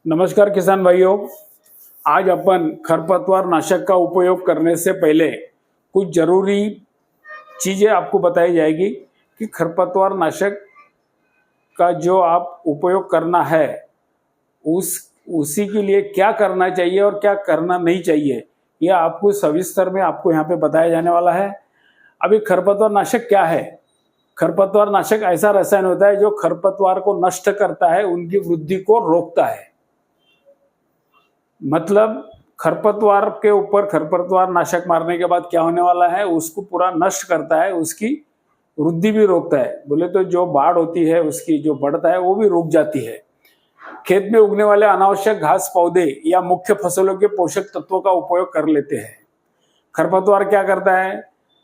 नमस्कार किसान भाइयों। आज अपन खरपतवार नाशक का उपयोग करने से पहले कुछ जरूरी चीजें आपको बताई जाएगी कि खरपतवार नाशक का जो आप उपयोग करना है उसी के लिए क्या करना चाहिए और क्या करना नहीं चाहिए, यह आपको सविस्तर में आपको यहाँ पे बताया जाने वाला है। अभी खरपतवार नाशक क्या है? खरपतवार नाशक ऐसा रसायन होता है जो खरपतवार को नष्ट करता है, उनकी वृद्धि को रोकता है। मतलब खरपतवार के ऊपर खरपतवार नाशक मारने के बाद क्या होने वाला है, उसको पूरा नष्ट करता है, उसकी वृद्धि भी रोकता है। बोले तो जो बाढ़ होती है उसकी जो बढ़ता है वो भी रुक जाती है। खेत में उगने वाले अनावश्यक घास पौधे या मुख्य फसलों के पोषक तत्वों का उपयोग कर लेते हैं। खरपतवार क्या करता है,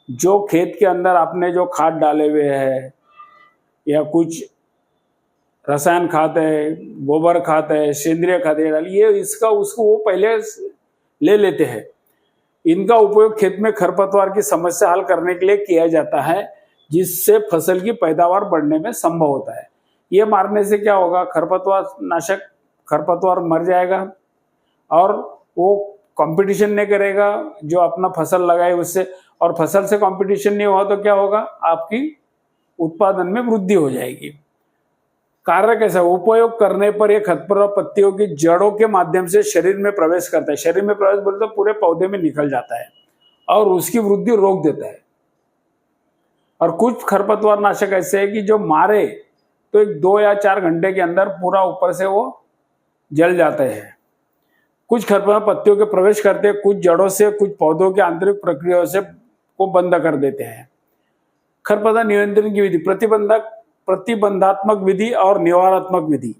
जो खेत के अंदर आपने जो खाद डाले हुए हैं या कुछ रसायन खाद है, गोबर खाद है, सेंद्रिय खाद है, ये इसका उसको वो पहले ले लेते हैं। इनका उपयोग खेत में खरपतवार की समस्या हल करने के लिए किया जाता है, जिससे फसल की पैदावार बढ़ने में संभव होता है। ये मारने से क्या होगा, खरपतवार नाशक खरपतवार मर जाएगा और वो कंपटीशन नहीं करेगा जो अपना फसल लगाए उससे, और फसल से कंपटीशन नहीं हुआ तो क्या होगा, आपकी उत्पादन में वृद्धि हो जाएगी। कार्य कैसा, उपयोग करने पर यह खरपतवार पत्तियों की जड़ों के माध्यम से शरीर में प्रवेश करता है। शरीर में प्रवेश बोलते तो पूरे पौधे में निकल जाता है और उसकी वृद्धि रोक देता है। और कुछ खरपतवार नाशक ऐसे है कि जो मारे तो 2 या 4 घंटे के अंदर पूरा ऊपर से वो जल जाते हैं। कुछ खरपतवार पत्तियों के प्रवेश करते हैं, कुछ जड़ों से, कुछ पौधों के आंतरिक प्रक्रियाओं से को बंद कर देते हैं। खरपतवार नियंत्रण की विधि, प्रतिबंधात्मक विधि और निवारणात्मक विधि।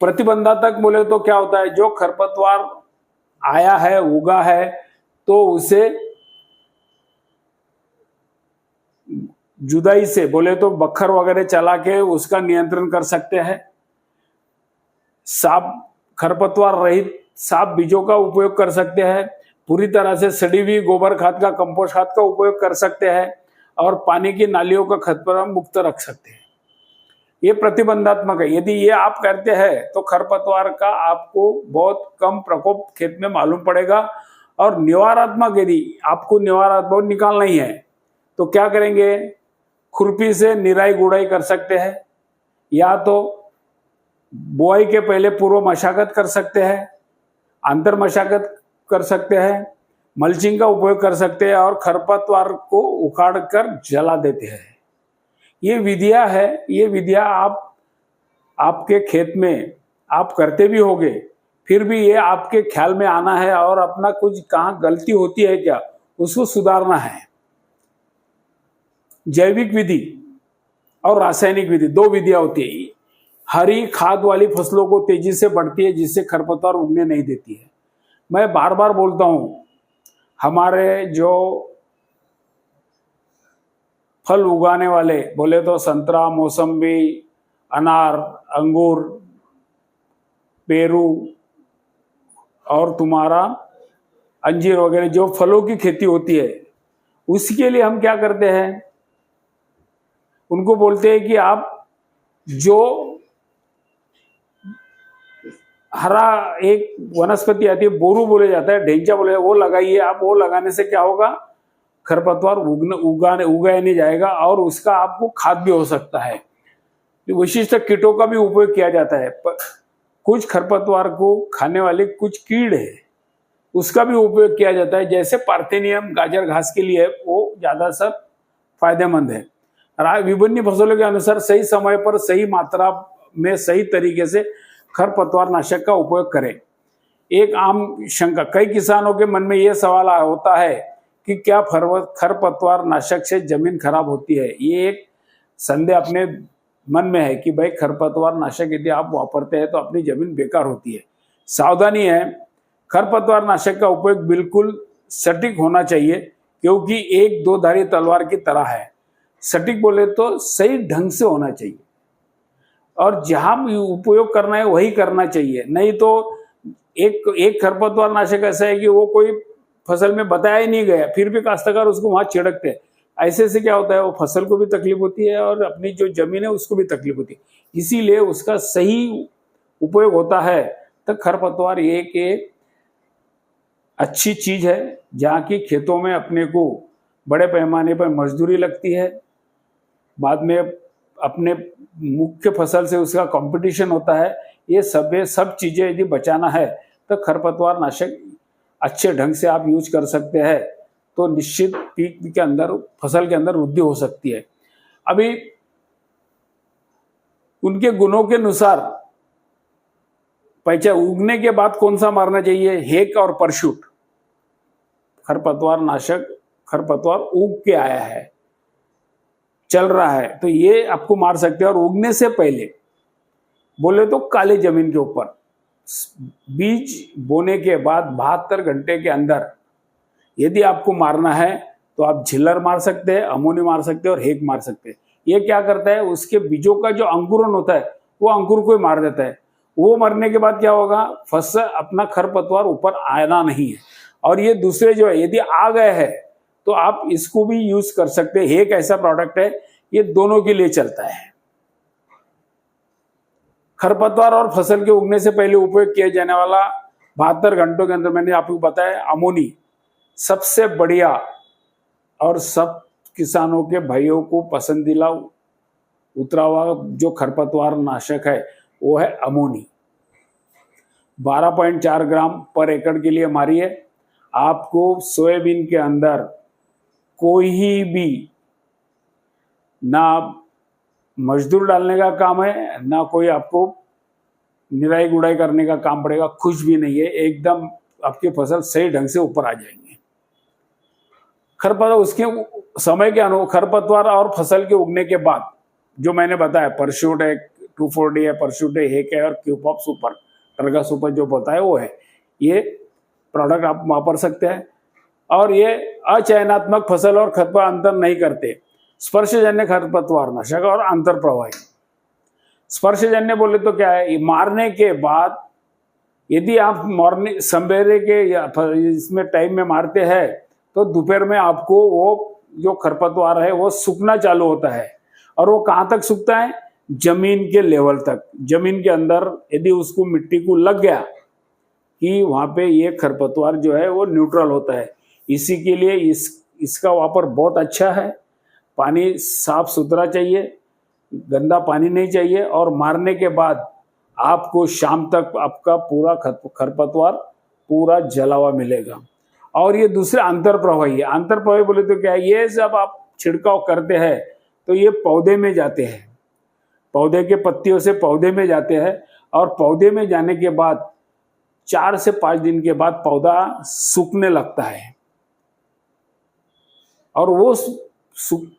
प्रतिबंधात्मक बोले तो क्या होता है, जो खरपतवार आया है, उगा है, तो उसे जुदाई से बोले तो बखर वगैरह चला के उसका नियंत्रण कर सकते हैं। खरपतवार रहित साफ बीजों का उपयोग कर सकते हैं। पूरी तरह से सड़ी हुई गोबर खाद का, कंपोस्ट खाद का उपयोग कर सकते हैं और पानी की नालियों का खरपतवार मुक्त रख सकते हैं। ये प्रतिबंधात्मक है। यदि ये आप करते हैं तो खरपतवार का आपको बहुत कम प्रकोप खेत में मालूम पड़ेगा। और निवारणात्मक, यदि आपको निवारणात्मक निकालना ही है तो क्या करेंगे, खुरपी से निराई गुड़ाई कर सकते हैं, या तो बुआई के पहले पूर्व मशागत कर सकते हैं, अंतर मशागत कर सकते हैं, मल्चिंग का उपयोग कर सकते हैं और खरपतवार को उखाड़ कर जला देते हैं। ये विधियां है, ये विधियां आपके खेत में आप करते भी होंगे, फिर भी ये आपके ख्याल में आना है और अपना कुछ कहाँ गलती होती है क्या, उसको सुधारना है। जैविक विधि और रासायनिक विधि, 2 विधियां होती है। हरी खाद वाली फसलों को तेजी से बढ़ती है, जिससे खरपतवार उगने नहीं देती है। मैं बार बार बोलता हूं, हमारे जो फल उगाने वाले बोले तो संतरा, मौसम्बी, अनार, अंगूर, पेरू और तुम्हारा अंजीर वगैरह जो फलों की खेती होती है, उसके लिए हम क्या करते हैं, उनको बोलते हैं कि आप जो हरा एक वनस्पति आती है, बोरू बोले जाता है, ढेंचा बोले, वो लगाइए आप। वो लगाने से क्या होगा, खरपतवार उगाया नहीं जाएगा और उसका आपको खाद भी हो सकता है। विशिष्ट कीटों का भी उपयोग किया जाता है। कुछ खरपतवार को खाने वाले कुछ कीड़ है, उसका भी उपयोग किया जाता है। जैसे पार्थेनियम गाजर घास के लिए वो ज्यादा सब फायदेमंद है। विभिन्न फसलों के अनुसार सही समय पर सही मात्रा में सही तरीके से खरपतवार नाशक का उपयोग करें। एक आम शंका कई किसानों के मन में यह सवाल होता है कि क्या खरपतवार नाशक से जमीन खराब होती है। ये एक संदेह अपने मन में है कि भाई खरपतवार नाशक यदि आप वापरते हैं तो अपनी जमीन बेकार होती है। सावधानी है, खरपतवार नाशक का उपयोग बिल्कुल सटीक होना चाहिए, क्योंकि एक 2 धारी तलवार की तरह है। सटीक बोले तो सही ढंग से होना चाहिए और जहां उपयोग करना है वही करना चाहिए। नहीं तो एक खरपतवार नाशक ऐसा है कि वो कोई फसल में बताया ही नहीं गया, फिर भी काश्तकार उसको वहां छिड़कते हैं। ऐसे से क्या होता है, वो फसल को भी तकलीफ होती है और अपनी जो जमीन है उसको भी तकलीफ होती है। इसीलिए उसका सही उपयोग होता है तो खरपतवार एक अच्छी चीज है, जहाँ की खेतों में अपने को बड़े पैमाने पर मजदूरी लगती है, बाद में अपने मुख्य फसल से उसका कंपटीशन होता है। ये सब चीजें यदि बचाना है तो खरपतवार नाशक अच्छे ढंग से आप यूज कर सकते हैं, तो निश्चित पीक के अंदर, फसल के अंदर वृद्धि हो सकती है। अभी उनके गुणों के अनुसार पहचान, उगने के बाद कौन सा मारना चाहिए, हेक और परशूट। खरपतवार नाशक, खरपतवार उग के आया है, चल रहा है, तो ये आपको मार सकते हैं। और उगने से पहले बोले तो काली जमीन के ऊपर बीज बोने के बाद 72 घंटे के अंदर यदि आपको मारना है तो आप झिल्लर मार सकते हैं, अमोनी मार सकते हैं और हेक मार सकते हैं। ये क्या करता है, उसके बीजों का जो अंकुरन होता है वो अंकुर को ही मार देता है। वो मरने के बाद क्या होगा, फसल अपना खरपतवार ऊपर आना नहीं है। और ये दूसरे जो है यदि आ गए हैं तो आप इसको भी यूज कर सकते हैं। एक ऐसा प्रोडक्ट है, ये दोनों के लिए चलता है। खरपतवार और फसल के उगने से पहले उपयोग किया जाने वाला 72 घंटों के अंदर, मैंने आपको बताया, अमोनी सबसे बढ़िया और सब किसानों के भाइयों को पसंदीदा उतरा हुआ जो खरपतवार नाशक है वो है अमोनी। 12.4 ग्राम पर एकड़ के लिए मारिए। आपको सोयाबीन के अंदर कोई भी ना मजदूर डालने का काम है, ना कोई आपको निराई गुड़ाई करने का काम पड़ेगा, कुछ भी नहीं है, एकदम आपकी फसल सही ढंग से ऊपर आ जाएंगे। खरपतवार उसके समय के अनुसार, खरपतवार और फसल के उगने के बाद जो मैंने बताया, परशूट है, 2,4-D है, परशूट है, हेक है और क्यूपॉप सुपर, टर्गा सुपर जो बताया वो है। ये प्रोडक्ट आप वापर सकते हैं। और ये अचयनात्मक फसल और खरपतवार अंतर नहीं करते। स्पर्शजन्य खरपतवार नाशक और अंतर प्रवाही। स्पर्शजन्य बोले तो क्या है, मारने के बाद यदि आप मॉर्निंग सवेरे के या इसमें टाइम में मारते हैं तो दोपहर में आपको वो जो खरपतवार है वो सूखना चालू होता है। और वो कहाँ तक सूखता है, जमीन के लेवल तक। जमीन के अंदर यदि उसको मिट्टी को लग गया कि वहां पे ये खरपतवार जो है वो न्यूट्रल होता है। इसी के लिए इसका वापर बहुत अच्छा है। पानी साफ सुथरा चाहिए, गंदा पानी नहीं चाहिए। और मारने के बाद आपको शाम तक आपका पूरा खरपतवार पूरा जला हुआ मिलेगा। और ये दूसरे अंतर प्रवाही है। अंतर प्रवाही बोले तो क्या है, ये जब आप छिड़काव करते हैं तो ये पौधे में जाते हैं, पौधे के पत्तियों से पौधे में जाते हैं। और पौधे में जाने के बाद 4 से 5 दिन के बाद पौधा सूखने लगता है। और वो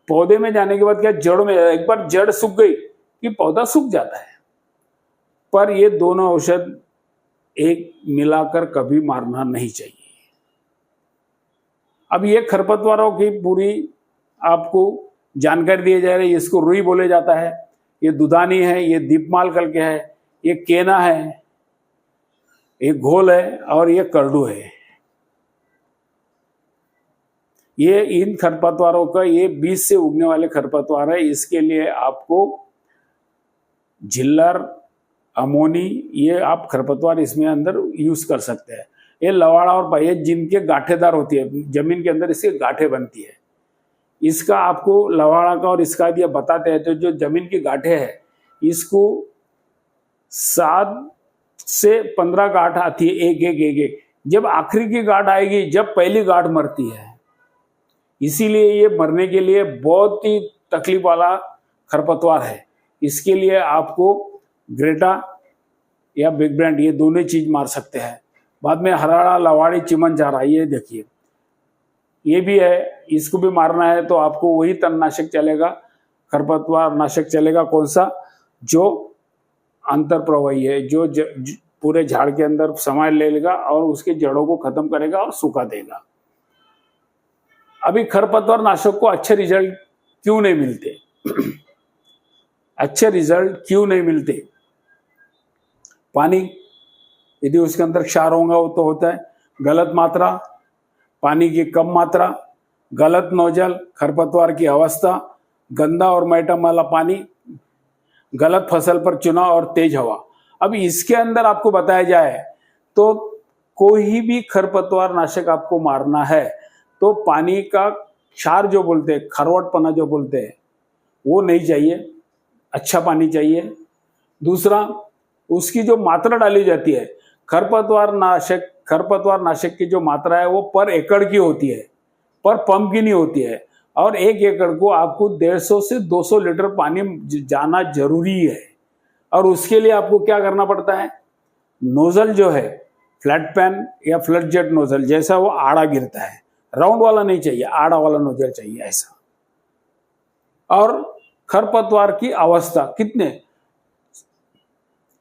पौधे में जाने के बाद क्या, जड़ में, एक बार जड़ सूख गई कि पौधा सूख जाता है। पर ये दोनों औषध एक मिलाकर कभी मारना नहीं चाहिए। अब ये खरपतवारों की पूरी आपको जानकारी दी जा रही है। इसको रुई बोले जाता है, ये दुधानी है, ये दीपमाल करके है, ये केना है, ये घोल है और ये करडू है। ये इन खरपतवारों का, ये बीज से उगने वाले खरपतवार है। इसके लिए आपको झिल्लर, अमोनी, ये आप खरपतवार इसमें अंदर यूज कर सकते हैं। ये लवाड़ा और पाइये जिनके गांठेदार होती है, जमीन के अंदर इसकी गांठें बनती है। इसका आपको लवाड़ा का और इसका दिया बताते हैं। तो जो जमीन की गांठें है, इसको 7 से 15 गांठ आती है, एक। जब आखिरी की गांठ आएगी, जब पहली गांठ मरती है। इसीलिए ये मरने के लिए बहुत ही तकलीफ वाला खरपतवार है। इसके लिए आपको ग्रेटा या बिग ब्रांड, ये दोनों चीज मार सकते हैं। बाद में हराड़ा, लवाड़ी, चिमन चारा, ये देखिए ये भी है, इसको भी मारना है तो आपको वही तणनाशक चलेगा, खरपतवार नाशक चलेगा। कौन सा, जो अंतर प्रवाही है, जो पूरे झाड़ के अंदर समाय ले लेगा और उसके जड़ों को खत्म करेगा और सूखा देगा। अभी खरपतवार नाशक को अच्छे रिजल्ट क्यों नहीं मिलते अच्छे रिजल्ट क्यों नहीं मिलते? पानी यदि उसके अंदर क्षार होगा वो तो होता है, गलत मात्रा, पानी की कम मात्रा, गलत नोजल, खरपतवार की अवस्था, गंदा और मैटम वाला पानी, गलत फसल पर चुनाव और तेज हवा। अब इसके अंदर आपको बताया जाए तो कोई भी खरपतवार नाशक आपको मारना है तो पानी का क्षार जो बोलते हैं, खरवटपना जो बोलते हैं, वो नहीं चाहिए, अच्छा पानी चाहिए। दूसरा, उसकी जो मात्रा डाली जाती है, खरपतवार नाशक की जो मात्रा है वो पर एकड़ की होती है, पर पंप की नहीं होती है। और 1 एकड़ को आपको 150 से 200 लीटर पानी जाना जरूरी है। और उसके लिए आपको क्या करना पड़ता है, नोजल जो है फ्लैट पैन या फ्लैट जेट नोजल जैसा वो आड़ा गिरता है, राउंड वाला नहीं चाहिए, आड़ा वाला नोजल चाहिए ऐसा। और खरपतवार की अवस्था कितने,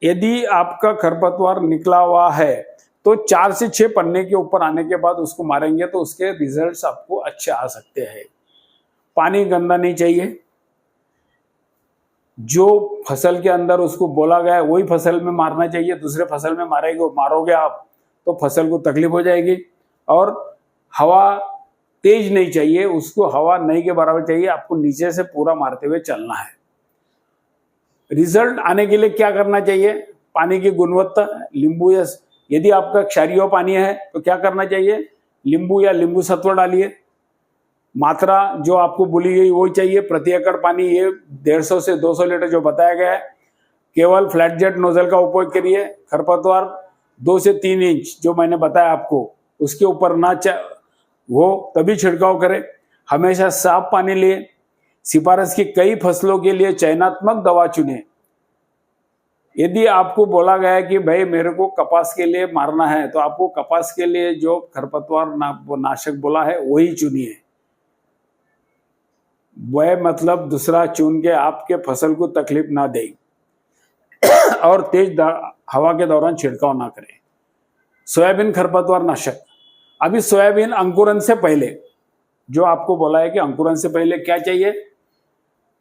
यदि आपका खरपतवार निकला हुआ है तो 4 से 6 पन्ने के ऊपर आने के बाद उसको मारेंगे तो उसके रिजल्ट्स आपको अच्छे आ सकते हैं। पानी गंदा नहीं चाहिए, जो फसल के अंदर उसको बोला गया है वही फसल में मारना चाहिए। दूसरे फसल में मारोगे आप तो फसल को तकलीफ हो जाएगी। और हवा तेज नहीं चाहिए, उसको हवा नहीं के बराबर चाहिए, आपको नीचे से पूरा मारते हुए चलना है। रिजल्ट आने के लिए क्या करना चाहिए, पानी की गुणवत्ता, नींबू या यदि आपका क्षारीय पानी है तो क्या करना चाहिए, नींबू या नींबू सत्व डालिए। मात्रा जो आपको बोली गई वही चाहिए, प्रति एकड़ पानी ये 150 से 200 लीटर जो बताया गया है। केवल फ्लैट जेट नोजल का उपयोग करिए। खरपतवार 2 से 3 इंच जो मैंने बताया आपको उसके ऊपर ना वो तभी छिड़काव करें। हमेशा साफ पानी लिए। सिफारिश की कई फसलों के लिए चयनात्मक दवा चुने। यदि आपको बोला गया है कि भाई मेरे को कपास के लिए मारना है तो आपको कपास के लिए जो खरपतवार नाशक बोला है वही चुनिए। वह मतलब दूसरा चुन के आपके फसल को तकलीफ ना दे और तेज हवा के दौरान छिड़काव ना करें। सोयाबीन खरपतवार नाशक, अभी सोयाबीन अंकुरन से पहले जो आपको बोला है कि अंकुरन से पहले क्या चाहिए,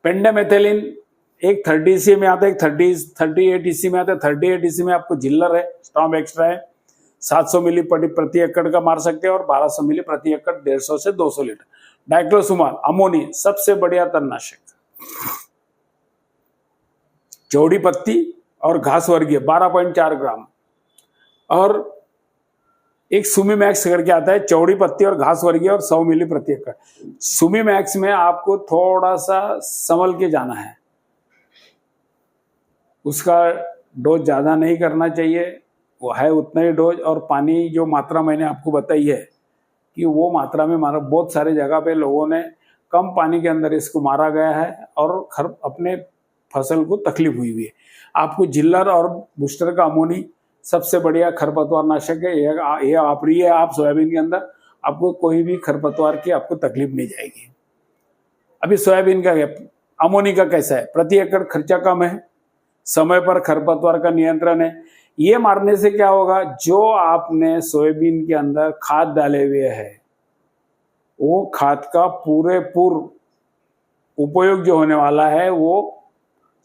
पेंडामेथिलिन एक 30 ईसी में आता है, एक 38 ईसी में आता है। 38 ईसी में आपको जिल्लर है, स्टॉम एक्स्ट्रा है, 700 मिली प्रति एकड़ का मार सकते हैं और 1200 मिली प्रति एकड़ 150 से 200 लीटर। डाइक्लोसुमाल अमोनी सबसे बढ़िया तणनाशक। चौड़ी पत्ती और घास वर्गीय 12.4 ग्राम और एक सुमी मैक्स करके आता है, चौड़ी पत्ती और घास वर्गीय और 100 मिली प्रति एकड़। सुमी मैक्स में आपको थोड़ा सा संभल के जाना है, उसका डोज ज्यादा नहीं करना चाहिए, वो है उतना ही डोज। और पानी जो मात्रा मैंने आपको बताई है कि वो मात्रा में मारा, बहुत सारे जगह पे लोगों ने कम पानी के अंदर इसको मारा गया है और अपने फसल को तकलीफ हुई है। आपको जिल्लर और बूस्टर का अमोनी सबसे बढ़िया खरपतवार नाशक है, ये वापरिए आप सोयाबीन के अंदर, आपको कोई भी खरपतवार की आपको तकलीफ नहीं जाएगी। अभी सोयाबीन का अमोनी का कैसा है, प्रति एकड़ खर्चा कम है, समय पर खरपतवार का नियंत्रण है। ये मारने से क्या होगा, जो आपने सोयाबीन के अंदर खाद डाले हुए है वो खाद का पूर्ण उपयोग जो होने वाला है वो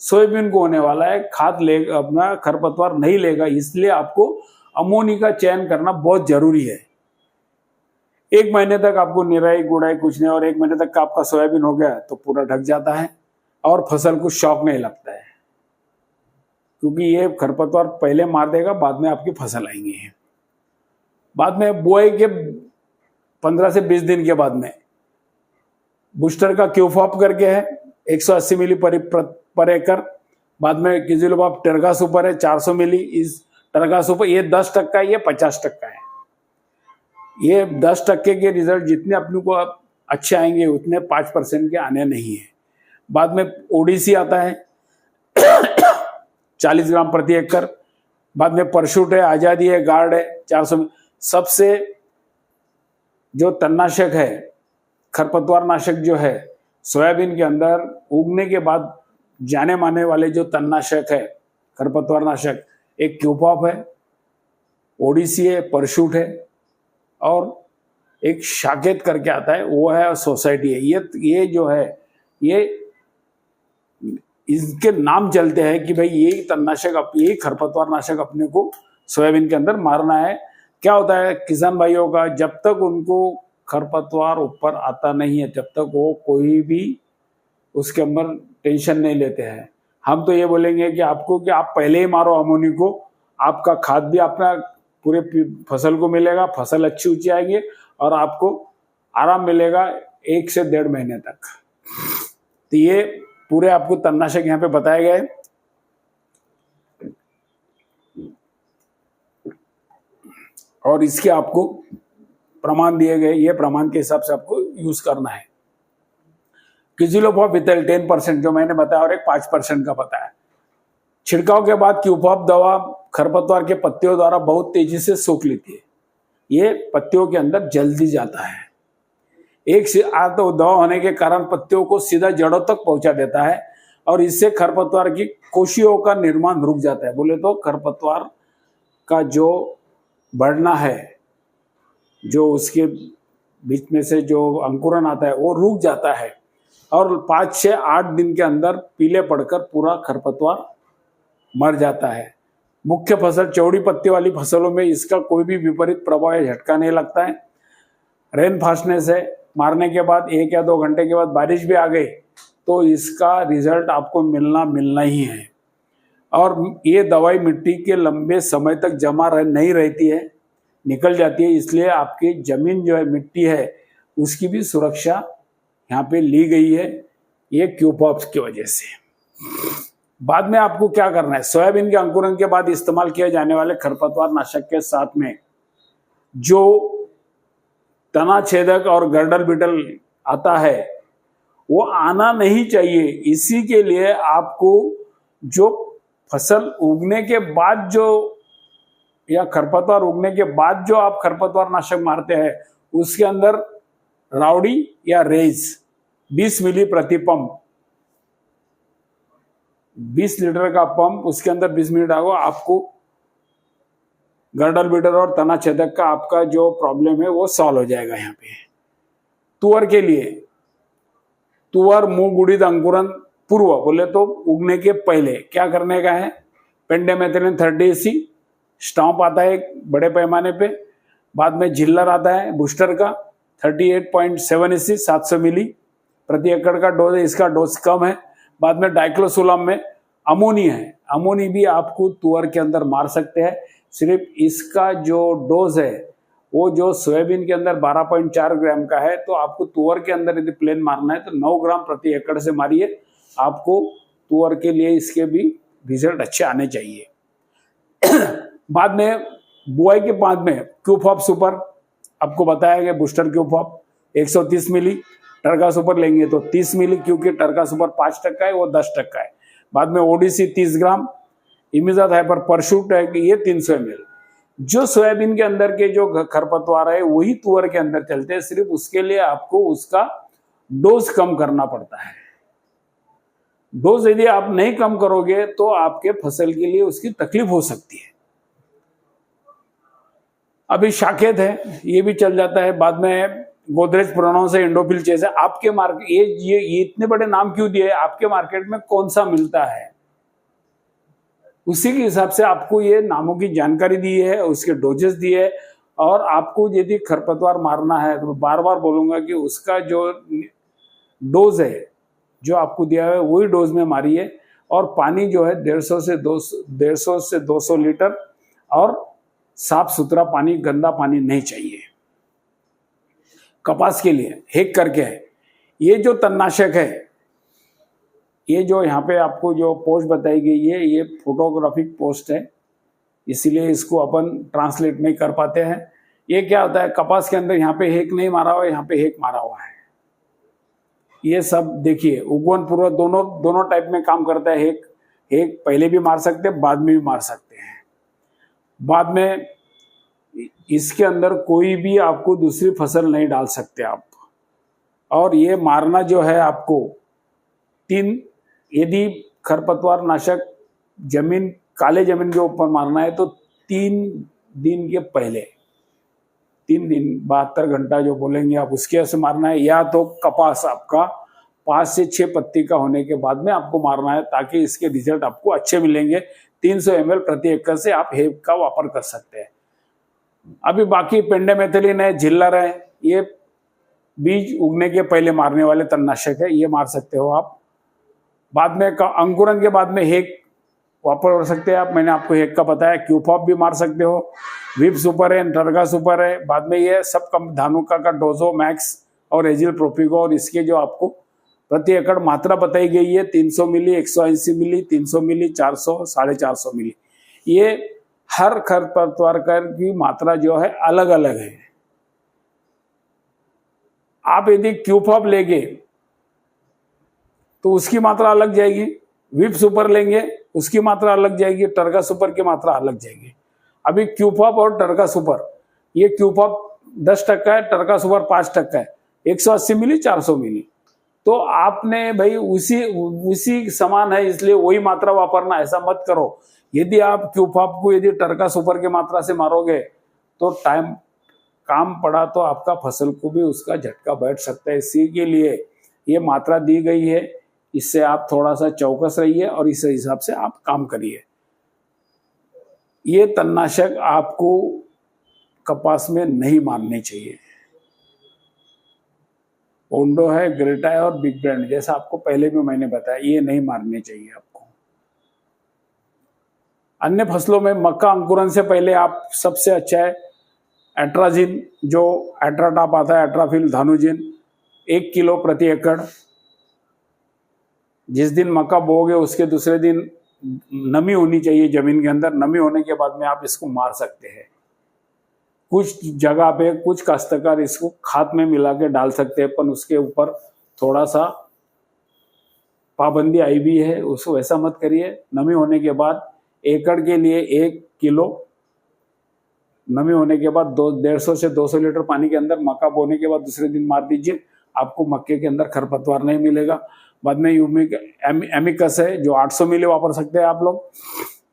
सोयाबीन को होने वाला है, खाद ले अपना खरपतवार नहीं लेगा। इसलिए आपको अमोनी का चयन करना बहुत जरूरी है। 1 महीने तक आपको निराई गुड़ाई कुछ नहीं और 1 महीने तक आपका सोयाबीन हो गया तो पूरा ढक जाता है और फसल को शौक नहीं लगता है, क्योंकि ये खरपतवार पहले मार देगा, बाद में आपकी फसल आएंगी। बाद में बुआई के 15 से 20 दिन के बाद में बूस्टर का क्यूफॉप करके है 180 मिली पर एकड़। बाद में किजिलोबाब टर्गा सुपर है 400 मिली। इस टर्गा सुपर ये 10% है, ये 50% है। ये 10% के रिजल्ट जितने अपने को अच्छे आएंगे उतने 5% के आने नहीं है। बाद में ओडीसी आता है 40 ग्राम प्रति एकड़। बाद में परशुट है, आजादी है, गार्ड है 400। सबसे जो तणनाशक है, खरपतवार नाशक जो है सोयाबीन के अंदर उगने के बाद जाने माने वाले जो तणनाशक है खरपतवार नाशक, एक क्यूपॉप है, ओडीसी है, परशुट है और एक शाकेत करके आता है वो है, सोसाइटी है। ये जो है ये इनके नाम चलते हैं कि भाई ये तणनाशक, ये खरपतवार नाशक अपने को सोयाबीन के अंदर मारना है। क्या होता है किसान भाइयों का, जब तक उनको खरपतवार ऊपर आता नहीं है जब तक वो कोई भी उसके अंदर टेंशन नहीं लेते हैं। हम तो ये बोलेंगे कि आपको कि आप पहले ही मारो अमोनी को, आपका खाद भी अपना पूरे फसल को मिलेगा, फसल अच्छी ऊंची आएगी और आपको आराम मिलेगा 1 से 1.5 महीने तक। तो ये पूरे आपको तणनाशक यहाँ पे बताए गए, और इसके आपको प्रमाण दिए गए, ये प्रमाण के हिसाब से आपको यूज करना है। क्विजिलोप्रोपिथेल 10% जो मैंने बताया और एक 5% का बताया। छिड़काव के बाद क्यूपॉप दवा खरपतवार के पत्तियों द्वारा बहुत तेजी से सोख लेती है, ये पत्तियों के अंदर जल्दी जाता है। एक से तो दवा होने के कारण पत्तियों को सीधा जड़ों तक पहुंचा देता है और इससे खरपतवार की कोशियों का निर्माण रुक जाता है। बोले तो खरपतवार का जो बढ़ना है, जो उसके बीच में से जो अंकुरन आता है वो रुक जाता है और 5 से 8 दिन के अंदर पीले पड़कर पूरा खरपतवार मर जाता है। मुख्य फसल चौड़ी पत्ती वाली फसलों में इसका कोई भी विपरीत प्रभाव या झटका नहीं लगता है। रेन फास्टनेस है, मारने के बाद 1 या 2 घंटे के बाद बारिश भी आ गई तो इसका रिजल्ट आपको मिलना ही है। और ये दवाई मिट्टी के लंबे समय तक जमा नहीं रहती है, निकल जाती है, इसलिए आपकी जमीन जो है मिट्टी है उसकी भी सुरक्षा यहाँ पे ली गई है, ये क्यूपॉप्स की वजह से। बाद में आपको क्या करना है, सोयाबीन के अंकुरन के बाद इस्तेमाल किए जाने वाले खरपतवार नाशक के साथ में जो तना छेदक और गर्डल बिटल आता है वो आना नहीं चाहिए। इसी के लिए आपको जो फसल उगने के बाद जो या खरपतवार उगने के बाद जो आप खरपतवार नाशक मारते हैं उसके अंदर राउडी या रेज 20 मिली प्रति पंप, 20 लीटर का पंप, उसके अंदर 20 मिली डालो, आपको गर्डल बीटर और तना छेदक का आपका जो प्रॉब्लम है वो सॉल्व हो जाएगा। यहाँ पे तुअर के लिए, तुअर मूंग उड़ीद अंकुरन पूर्व बोले तो उगने के पहले क्या करने का है, पेंडेमेथिलिन 30 स्टॉम्प आता है एक बड़े पैमाने पे, बाद में झिल्लर आता है बूस्टर का 38.7 700 मिली प्रति एकड़ का डोज है, इसका डोज कम है। बाद में डाइक्लोसोलाम में अमोनी है, अमोनी भी आपको तुअर के अंदर मार सकते हैं। सिर्फ इसका जो डोज है वो जो सोयाबीन के अंदर 12.4 ग्राम का है, तो आपको तुअर के अंदर यदि प्लेन मारना है तो 9 ग्राम प्रति एकड़ से मारिए, आपको तुअर के लिए इसके भी रिजल्ट अच्छे आने चाहिए। बाद में बुआई के बाद में क्यूपॉप सुपर आपको बताया गया, बूस्टर क्यूपॉप 130 मिली, टर्का सुपर लेंगे तो 30 मिली, क्योंकि टर्का सुपर 5% है वो 10% है। बाद में ओडीसी 30 ग्राम, इमिजात हाइपर परशूट है कि ये 300 ml। जो सोयाबीन के अंदर के जो खरपतवार है वही तुअर के अंदर चलते हैं, सिर्फ उसके लिए आपको उसका डोज कम करना पड़ता है। डोज यदि आप नहीं कम करोगे तो आपके फसल के लिए उसकी तकलीफ हो सकती है। अभी शाकेत है, ये भी चल जाता है। बाद में गोदरेज प्रोनाउंस है, इंडोफिल चेस है। आपके मार्केट ये इतने बड़े नाम क्यों दिए, आपके मार्केट में कौन सा मिलता है उसी के हिसाब से आपको ये नामों की जानकारी दी है, उसके डोजेस दिए है। और आपको यदि खरपतवार मारना है तो बार बार बोलूंगा कि उसका जो डोज है जो आपको दिया है वही डोज में मारिए। और पानी जो है 150 से 200 लीटर, और साफ सुथरा पानी, गंदा पानी नहीं चाहिए। कपास के लिए हेक करके है, ये जो तणनाशक है, ये जो यहाँ पे आपको जो पोस्ट बताई गई है ये फोटोग्राफिक पोस्ट है, इसीलिए इसको अपन ट्रांसलेट नहीं कर पाते हैं। ये क्या होता है, कपास के अंदर यहाँ पे हेक नहीं मारा हुआ है, यहाँ पे हेक मारा हुआ है। ये सब देखिए, उगवन पूर्व दोनों टाइप में काम करता है। हेक पहले भी मार सकते हैं, बाद में भी मार सकते हैं। बाद में इसके अंदर कोई भी आपको दूसरी फसल नहीं डाल सकते आप। और ये मारना जो है आपको यदि खरपतवार नाशक काले जमीन के ऊपर मारना है तो 3 दिन के पहले, 3 दिन 72 घंटा जो बोलेंगे आप उसके से मारना है, या तो कपास आपका 5 से 6 पत्ती का होने के बाद में आपको मारना है, ताकि इसके रिजल्ट आपको अच्छे मिलेंगे। 300 ml प्रति एकड़ से आप हेप का वापर कर सकते हैं। अभी बाकी पेंडेमेथिलिन है, झिल्लर है, ये बीज उगने के पहले मारने वाले तणनाशक है, ये मार सकते हो आप। बाद में अंकुरन के बाद में हेक वापर सकते हैं आप, मैंने आपको हेक का बताया। क्यूफॉप भी मार सकते हो, विप सुपर है, टर्गा सुपर है। बाद में ये सब कम धानुका का डोजो मैक्स और एजिल प्रोपिगो, और इसके जो आपको प्रति एकड़ मात्रा बताई गई है 300 मिली, 180 मिली, 300 मिली, 400, 450 मिली। ये हर खरपतवार की मात्रा जो है अलग अलग है। आप यदि क्यूफॉप लेंगे तो उसकी मात्रा अलग जाएगी, विप सुपर लेंगे उसकी मात्रा अलग जाएगी, टर्गा सुपर की मात्रा अलग जाएगी। अभी क्यूफॉप और टर्गा सुपर, ये क्यूफॉप 10% है, टर्गा सुपर 5% है, 180 मिली, 400 मिली। तो आपने भाई उसी समान है, इसलिए वही मात्रा वापरना, ऐसा मत करो। यदि आप क्यूफॉप को यदि टर्गा सुपर की मात्रा से मारोगे तो काम पड़ा तो आपका फसल को भी उसका झटका बैठ सकता है। इसी के लिए ये मात्रा दी गई है, इससे आप थोड़ा सा चौकस रहिए और इस हिसाब से आप काम करिए। ये तणनाशक आपको कपास में नहीं मारने चाहिए। ओंडो है, ग्रेटा है और बिग ब्रांड, जैसा आपको पहले भी मैंने बताया, ये नहीं मारने चाहिए आपको। अन्य फसलों में मक्का अंकुरन से पहले आप सबसे अच्छा है एट्राजिन, जो एट्राटाप आता है, एट्राफिल धानुजिन 1 किलो प्रति एकड़। जिस दिन मक्का बोओगे उसके दूसरे दिन नमी होनी चाहिए जमीन के अंदर, नमी होने के बाद में आप इसको मार सकते हैं। कुछ जगह पे कुछ काश्तकार इसको खाद में मिला के डाल सकते हैं, पर उसके ऊपर थोड़ा सा पाबंदी आई भी है, उसको ऐसा मत करिए। नमी होने के बाद एकड़ के लिए 1 किलो, नमी होने के बाद 150 से 200 लीटर पानी के अंदर मक्का बोने के बाद दूसरे दिन मार दीजिए, आपको मक्के के अंदर खरपतवार नहीं मिलेगा। बाद में एमिकस है जो 800 मिली वापर सकते हैं आप लोग।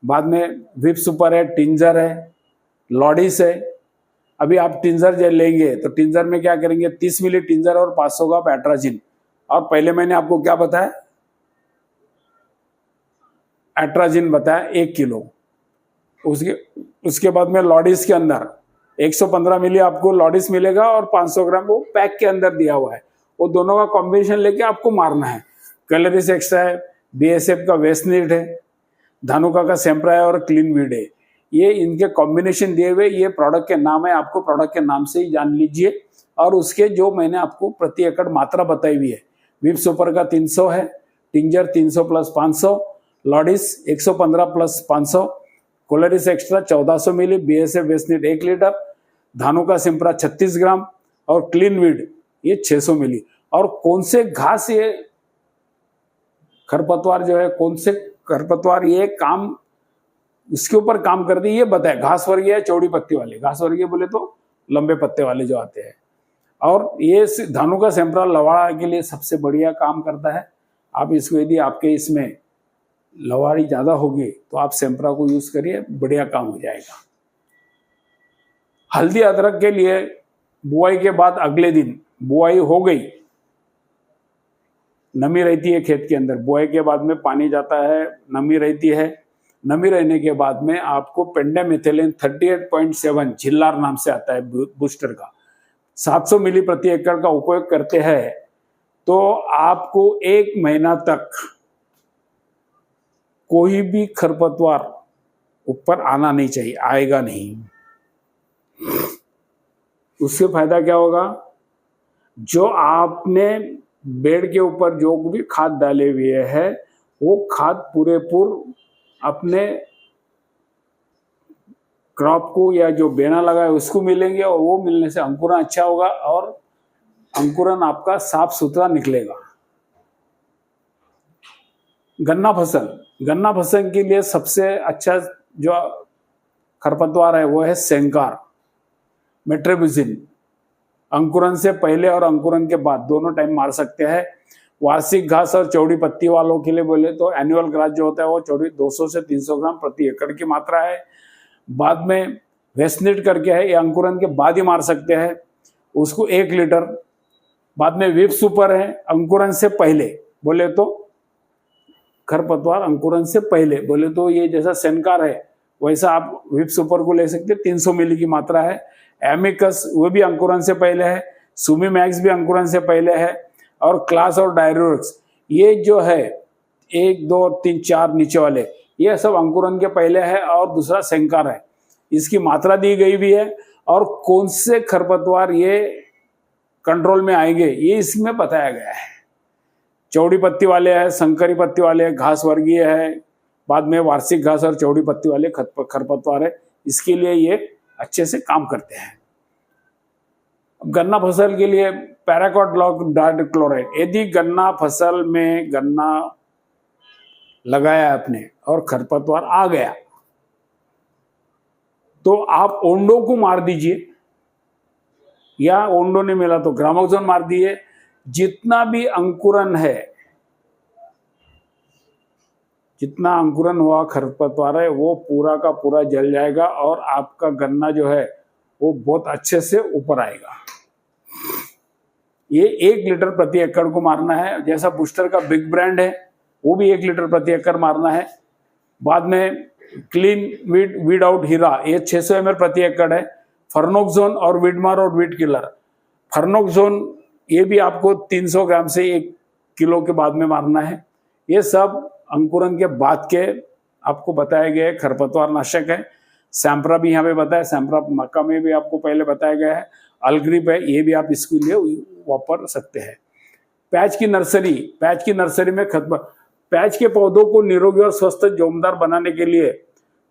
बाद में विप सुपर है, टिंजर है, लॉडिस है। अभी आप टिंजर लेंगे तो टिंजर में क्या करेंगे, 30 मिली टिंजर और 500 ग्राम एट्राजिन। और पहले मैंने आपको क्या बताया, एट्राजिन बताया 1 किलो। उसके बाद में लॉडिस के अंदर 115 मिली आपको लॉडिस मिलेगा और 500 ग्राम वो पैक के अंदर दिया हुआ है। वो दोनों का कॉम्बिनेशन लेके आपको मारना है। कैलोरीज एक्स्ट्रा है, बीएसएफ का वेस्टनीट है, धानुका का सेम्प्रा है और क्लीन वीड है। ये इनके कॉम्बिनेशन दिए हुए, ये प्रोडक्ट के नाम है, आपको प्रोडक्ट के नाम से ही जान लीजिए। और उसके जो मैंने आपको प्रति एकड़ मात्रा बताई हुई है, विप सुपर का 300 है, टिंजर 300 प्लस 500, लॉडिस 115 प्लस 500, कोलरिस एक्स्ट्रा 1400 मिली, बीएसएफ वेस्टनीट 1 लीटर, धानुका सेम्प्रा 36 ग्राम और क्लीन वीड ये 600 मिली। और कौन से घास ये खरपतवार जो है, कौन से खरपतवार ये काम इसके ऊपर काम करती है ये बताए। घास वर्गीय है, चौड़ी पत्ती वाले, घास वर्गीय बोले तो लंबे पत्ते वाले जो आते हैं। और ये धानुका सेम्प्रा लवाड़ा के लिए सबसे बढ़िया काम करता है। आप इसको यदि आपके इसमें लवाड़ी ज्यादा होगी तो आप सेम्प्रा को यूज करिए, बढ़िया काम हो जाएगा। हल्दी अदरक के लिए बुआई के बाद अगले दिन, बुआई हो गई, नमी रहती है खेत के अंदर, बुआई के बाद में पानी जाता है, नमी रहती है। नमी रहने के बाद में आपको पेंडामिथाइलिन 38.7 झिल्लार नाम से आता है बूस्टर का, 700 मिली प्रति एकड़ का उपयोग करते हैं तो आपको 1 महीना तक कोई भी खरपतवार ऊपर आना नहीं चाहिए, आएगा नहीं। उससे फायदा क्या होगा, जो आपने बेड के ऊपर जो भी खाद डाले हुए है वो खाद पूरेपूर अपने क्रॉप को या जो बेना लगा है उसको मिलेंगे, और वो मिलने से अंकुरन अच्छा होगा और अंकुरन आपका साफ सुथरा निकलेगा। गन्ना फसल के लिए सबसे अच्छा जो खरपतवार है वो है सेंकार, मेट्रोबिजिन। अंकुरन से पहले और अंकुरन के बाद दोनों टाइम मार सकते हैं। वार्षिक घास और चौड़ी पत्ती वालों के लिए बोले तो एनुअल ग्रास जो होता है वो 200 से 300 ग्राम प्रति एकड़ की मात्रा है। बाद में वेस्टनीट करके है, ये अंकुरन के बाद ही मार सकते हैं, उसको 1 लीटर। बाद में विप सुपर है, अंकुरन से पहले बोले तो खरपतवार अंकुरन से पहले बोले तो ये जैसा सेनकार है वैसा आप विप सुपर को ले सकते हैं, 300 मिली की मात्रा है। एमिकस वो भी अंकुरन से पहले है, सुमी मैक्स भी अंकुरन से पहले है, और क्लास और डायरोक्स ये जो है 1 2 3 4 नीचे वाले ये सब अंकुरन के पहले है और दूसरा शंकर है। इसकी मात्रा दी गई भी है और कौन से खरपतवार ये कंट्रोल में आएंगे ये इसमें बताया गया है। चौड़ी पत्ती वाले है, संकरी पत्ती वाले, घास वर्गीय है, बाद में वार्षिक घास और चौड़ी पत्ती वाले खरपतवार है। इसके लिए ये अच्छे से काम करते हैं। गन्ना फसल के लिए पैराक्वाट डाइक्लोराइड, यदि गन्ना फसल में गन्ना लगाया आपने और खरपतवार आ गया तो आप ओंडो को मार दीजिए, या ओंडो नहीं मिला तो ग्रामोक्सोन मार दिए। जितना भी अंकुरन है, जितना अंकुरन हुआ खरपतवार है वो पूरा का पूरा जल जाएगा और आपका गन्ना जो है वो बहुत अच्छे से ऊपर आएगा। ये 1 लीटर प्रति एकड़ को मारना है। जैसा बूस्टर का बिग ब्रांड है वो भी 1 लीटर प्रति एकड़ मारना है। बाद में क्लीन वीड आउट हीरा, ये 600 ml प्रति एकड़ है। फर्नोक्सोन और वीडमार और वीड किलर, फर्नोक्सोन ये भी आपको 300 ग्राम से 1 किलो के बाद में मारना है। ये सब अंकुरन के बाद के आपको बताए गए खरपतवार नाशक है। सैम्प्रा भी यहाँ पे बताया, सैम्प्रा मक्का में भी आपको पहले बताया गया है। अलग्रिप है, ये भी आप इसके लिए वापर सकते हैं। पैच की नर्सरी में पैच के पौधों को निरोगी और स्वस्थ जोमदार बनाने के लिए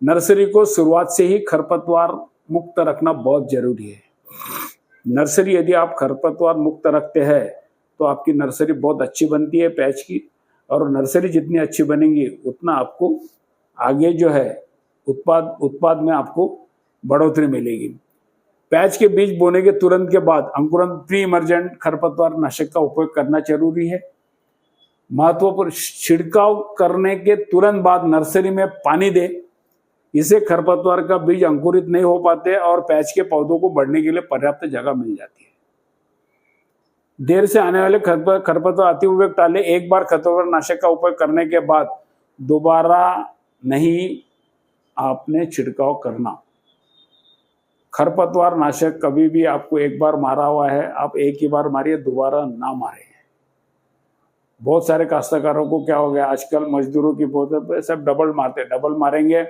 नर्सरी को शुरुआत से ही खरपतवार मुक्त रखना बहुत जरूरी है। नर्सरी यदि आप खरपतवार मुक्त रखते हैं तो आपकी नर्सरी बहुत अच्छी बनती है पैच की, और नर्सरी जितनी अच्छी बनेगी उतना आपको आगे जो है उत्पाद में आपको बढ़ोतरी मिलेगी। पैच के बीज बोने के तुरंत के बाद अंकुरन प्री इमर्जेंट खरपतवार नाशक का उपयोग करना जरूरी है। महत्वपूर्ण, छिड़काव करने के तुरंत बाद नर्सरी में पानी दे, इससे खरपतवार का बीज अंकुरित नहीं हो पाते और पैच के पौधों को बढ़ने के लिए पर्याप्त जगह मिल जाती है। देर से आने वाले खरपतवार अति उपयोग टाले। एक बार खरपतवार नाशक का उपयोग करने के बाद दोबारा नहीं आपने छिड़काव करना। खरपतवार नाशक कभी भी आपको एक बार मारा हुआ है, आप एक ही बार मारिए, दोबारा ना मारे। बहुत सारे काश्तकारों को क्या हो गया आजकल, मजदूरों की बहुत सब डबल मारते, डबल मारेंगे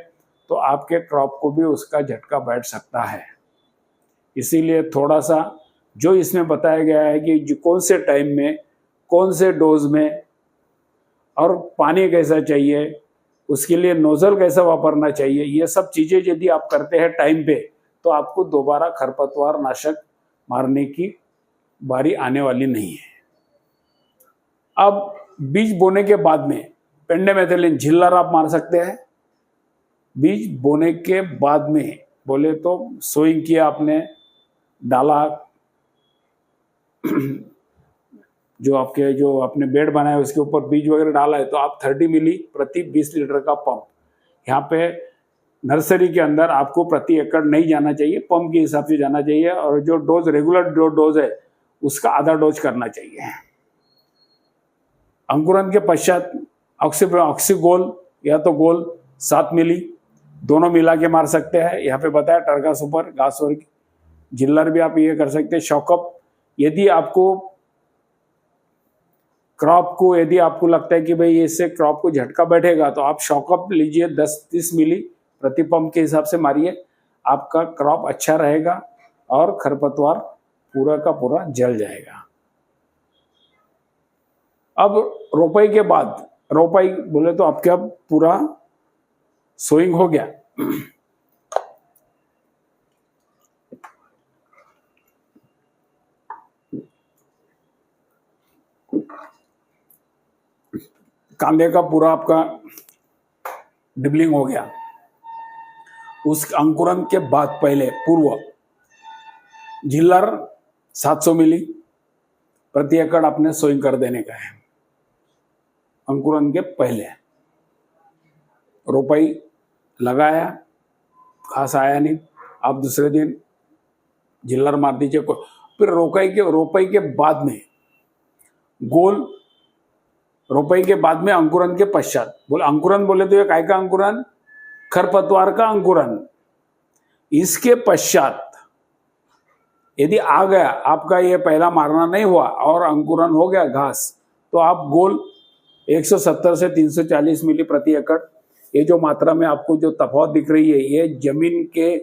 तो आपके क्रॉप को भी उसका झटका बैठ सकता है। इसीलिए थोड़ा सा जो इसमें बताया गया है कि कौन से टाइम में, कौन से डोज में, और पानी कैसा चाहिए, उसके लिए नोजल कैसा वापरना चाहिए, ये सब चीजें यदि आप करते हैं टाइम पे तो आपको दोबारा खरपतवार नाशक मारने की बारी आने वाली नहीं है। अब बीज बोने के बाद में पेंडेमेथिलिन झिल्लर आप मार सकते हैं। बीज बोने के बाद में बोले तो सोइंग किया आपने, डाला, जो आपने बेड बनाया उसके ऊपर बीज वगैरह डाला है तो आप 30 मिली प्रति 20 लीटर का पंप, यहाँ पे नर्सरी के अंदर आपको प्रति एकड़ नहीं जाना चाहिए, पंप के हिसाब से जाना चाहिए, और जो डोज रेगुलर जो डोज है उसका आधा डोज करना चाहिए। अंकुरन के पश्चात ऑक्सीगोल या तो गोल 7 मिली दोनों मिला के मार सकते हैं। यहाँ पे बताया टर्गा सुपर, घास वर्ग, जिल्लर भी आप ये कर सकते हैं। शॉकअप, यदि आपको क्रॉप को, यदि आपको लगता है कि भाई इससे क्रॉप को झटका बैठेगा तो आप शॉकअप लीजिए, 10-30 मिली प्रति पंप के हिसाब से मारिए, आपका क्रॉप अच्छा रहेगा और खरपतवार पूरा का पूरा जल जाएगा। अब रोपाई के बाद, रोपाई बोले तो आपका पूरा सोइंग हो गया। कांदे का पूरा आपका डिबलिंग हो गया। उस अंकुरन के बाद पहले पूर्व झिल्लर 700 मिली प्रति एकड़ आपने सोइंग कर देने का है। अंकुरन के पहले रोपाई लगाया, खास आया नहीं, आप दूसरे दिन झिल्लर मार दीजिए। फिर रोपाई के बाद में गोल, रोपाई के बाद में अंकुरन के पश्चात, अंकुरन बोले तो ये काय का अंकुरन, खरपतवार का अंकुरन। इसके पश्चात यदि आ गया आपका ये पहला मारना नहीं हुआ और अंकुरन हो गया घास, तो आप गोल 170 से 340 मिली प्रति एकड़। ये जो मात्रा में आपको जो तफावत दिख रही है ये जमीन के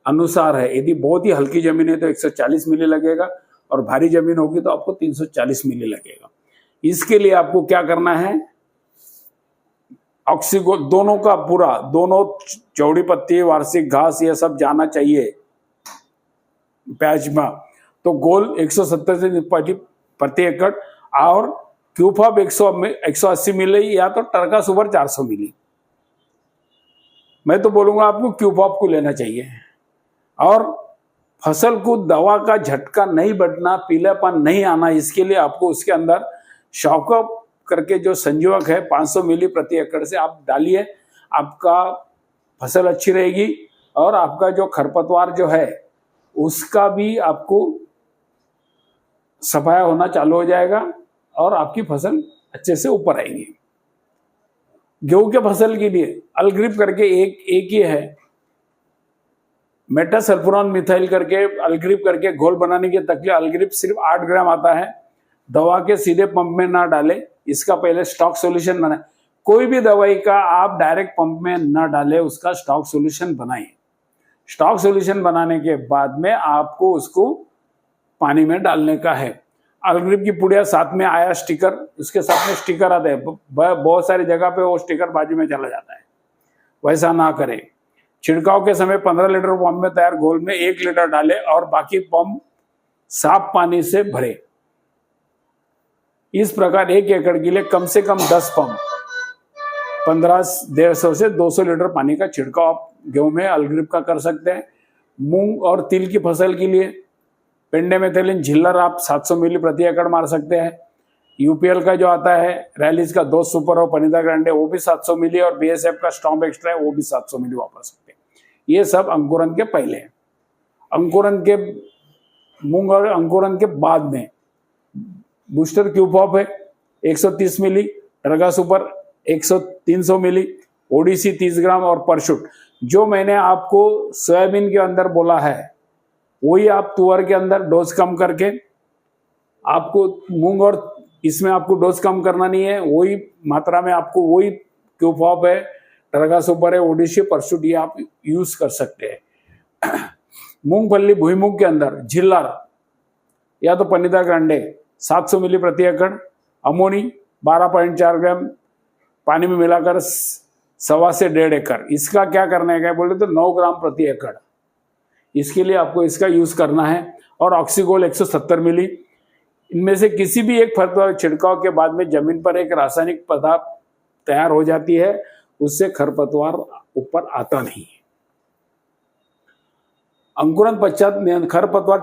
अनुसार है। यदि बहुत ही हल्की जमीन है तो 140 मिली लगेगा और भारी जमीन होगी तो आपको 340 मिली लगेगा। इसके लिए आपको क्या करना है, ऑक्सीगोल दोनों का पूरा, दोनों चौड़ी पत्ती, वार्षिक घास, ये सब जाना चाहिए प्याज में। तो गोल 170 से प्रति एकड़ और क्यूफॉब 180 मिली या तो टर्का सुपर 400 मिली। मैं तो बोलूंगा आपको क्यूफॉब को लेना चाहिए। और फसल को दवा का झटका नहीं बढ़ना, पीलापन नहीं आना, इसके लिए आपको उसके अंदर शॉकअप करके जो संजीवक है 500 मिली प्रति एकड़ से आप डालिए। आपका फसल अच्छी रहेगी और आपका जो खरपतवार जो है उसका भी आपको सफाया होना चालू हो जाएगा और आपकी फसल अच्छे से ऊपर आएगी। गेहूं के फसल के लिए अलग्रिप करके एक ही है, मेटासल्फुरॉन मिथाइल करके अलग्रिप करके घोल बनाने के तक अलग्रिप सिर्फ 8 ग्राम आता है। दवा के सीधे पंप में ना डालें, इसका पहले स्टॉक सॉल्यूशन बनाएं। कोई भी दवाई का आप डायरेक्ट पंप में ना डालें, उसका स्टॉक सॉल्यूशन बनाएं। स्टॉक सॉल्यूशन बनाने के बाद में आपको उसको पानी में डालने का है। अलग्रिप की पुड़िया साथ में आया स्टिकर, उसके साथ में स्टिकर आता है, बहुत सारी जगह पे वो स्टिकर बाजू में चला जाता है, वैसा ना करें। छिड़काव के समय 15 लीटर पंप में तैयार घोल में 1 लीटर डालें और बाकी पंप साफ पानी से भरे। इस प्रकार 1 एकड़ के लिए कम से कम 10 पंप 150 से 200 लीटर पानी का छिड़काव आप गेहूं में अलग्रिप का कर सकते हैं। मूंग और तिल की फसल के लिए पेंडेमेथेलिन झिल्लर आप 700 मिली प्रति एकड़ मार सकते हैं। यूपीएल का जो आता है रैलिस का 2 सुपर और पनिता ग्रांडे वो भी 700 मिली और बीएसएफ का स्टॉम्प एक्स्ट्रा है वो भी 700 मिली वापर सकते हैं। ये सब अंकुरन के पहले। अंकुरन के मूंग और अंकुरन के बाद में बूस्टर क्यूपॉप है 130 मिली, टर्गा सुपर 300 मिली, ओडीसी 30 ग्राम और परशुट। जो मैंने आपको सोयाबीन के अंदर बोला है वही आप तुअर के अंदर डोज कम करके, आपको मूंग और इसमें आपको डोज कम करना नहीं है, वही मात्रा में आपको वही क्यूपॉप है, टर्गा सुपर है, ओडीसी, परशुट, ये आप यूज कर सकते हैं। मूंगफली भुईमुंग के अंदर झिल्लर या तो पनिता ग्रांडे 700 मिली प्रति एकड़, अमोनी 12.4 ग्राम पानी में मिलाकर 1.25 से 1.5 एकड़। इसका क्या करना है बोले तो 9 ग्राम प्रति एकड़, इसके लिए आपको इसका यूज करना है। और ऑक्सीगोल 170 मिली। इनमें से किसी भी एक खरपतवार छिड़काव के बाद में जमीन पर एक रासायनिक पदार्थ तैयार हो जाती है, उससे खरपतवार ऊपर आता नहीं। अंकुरन पश्चात खरपतवार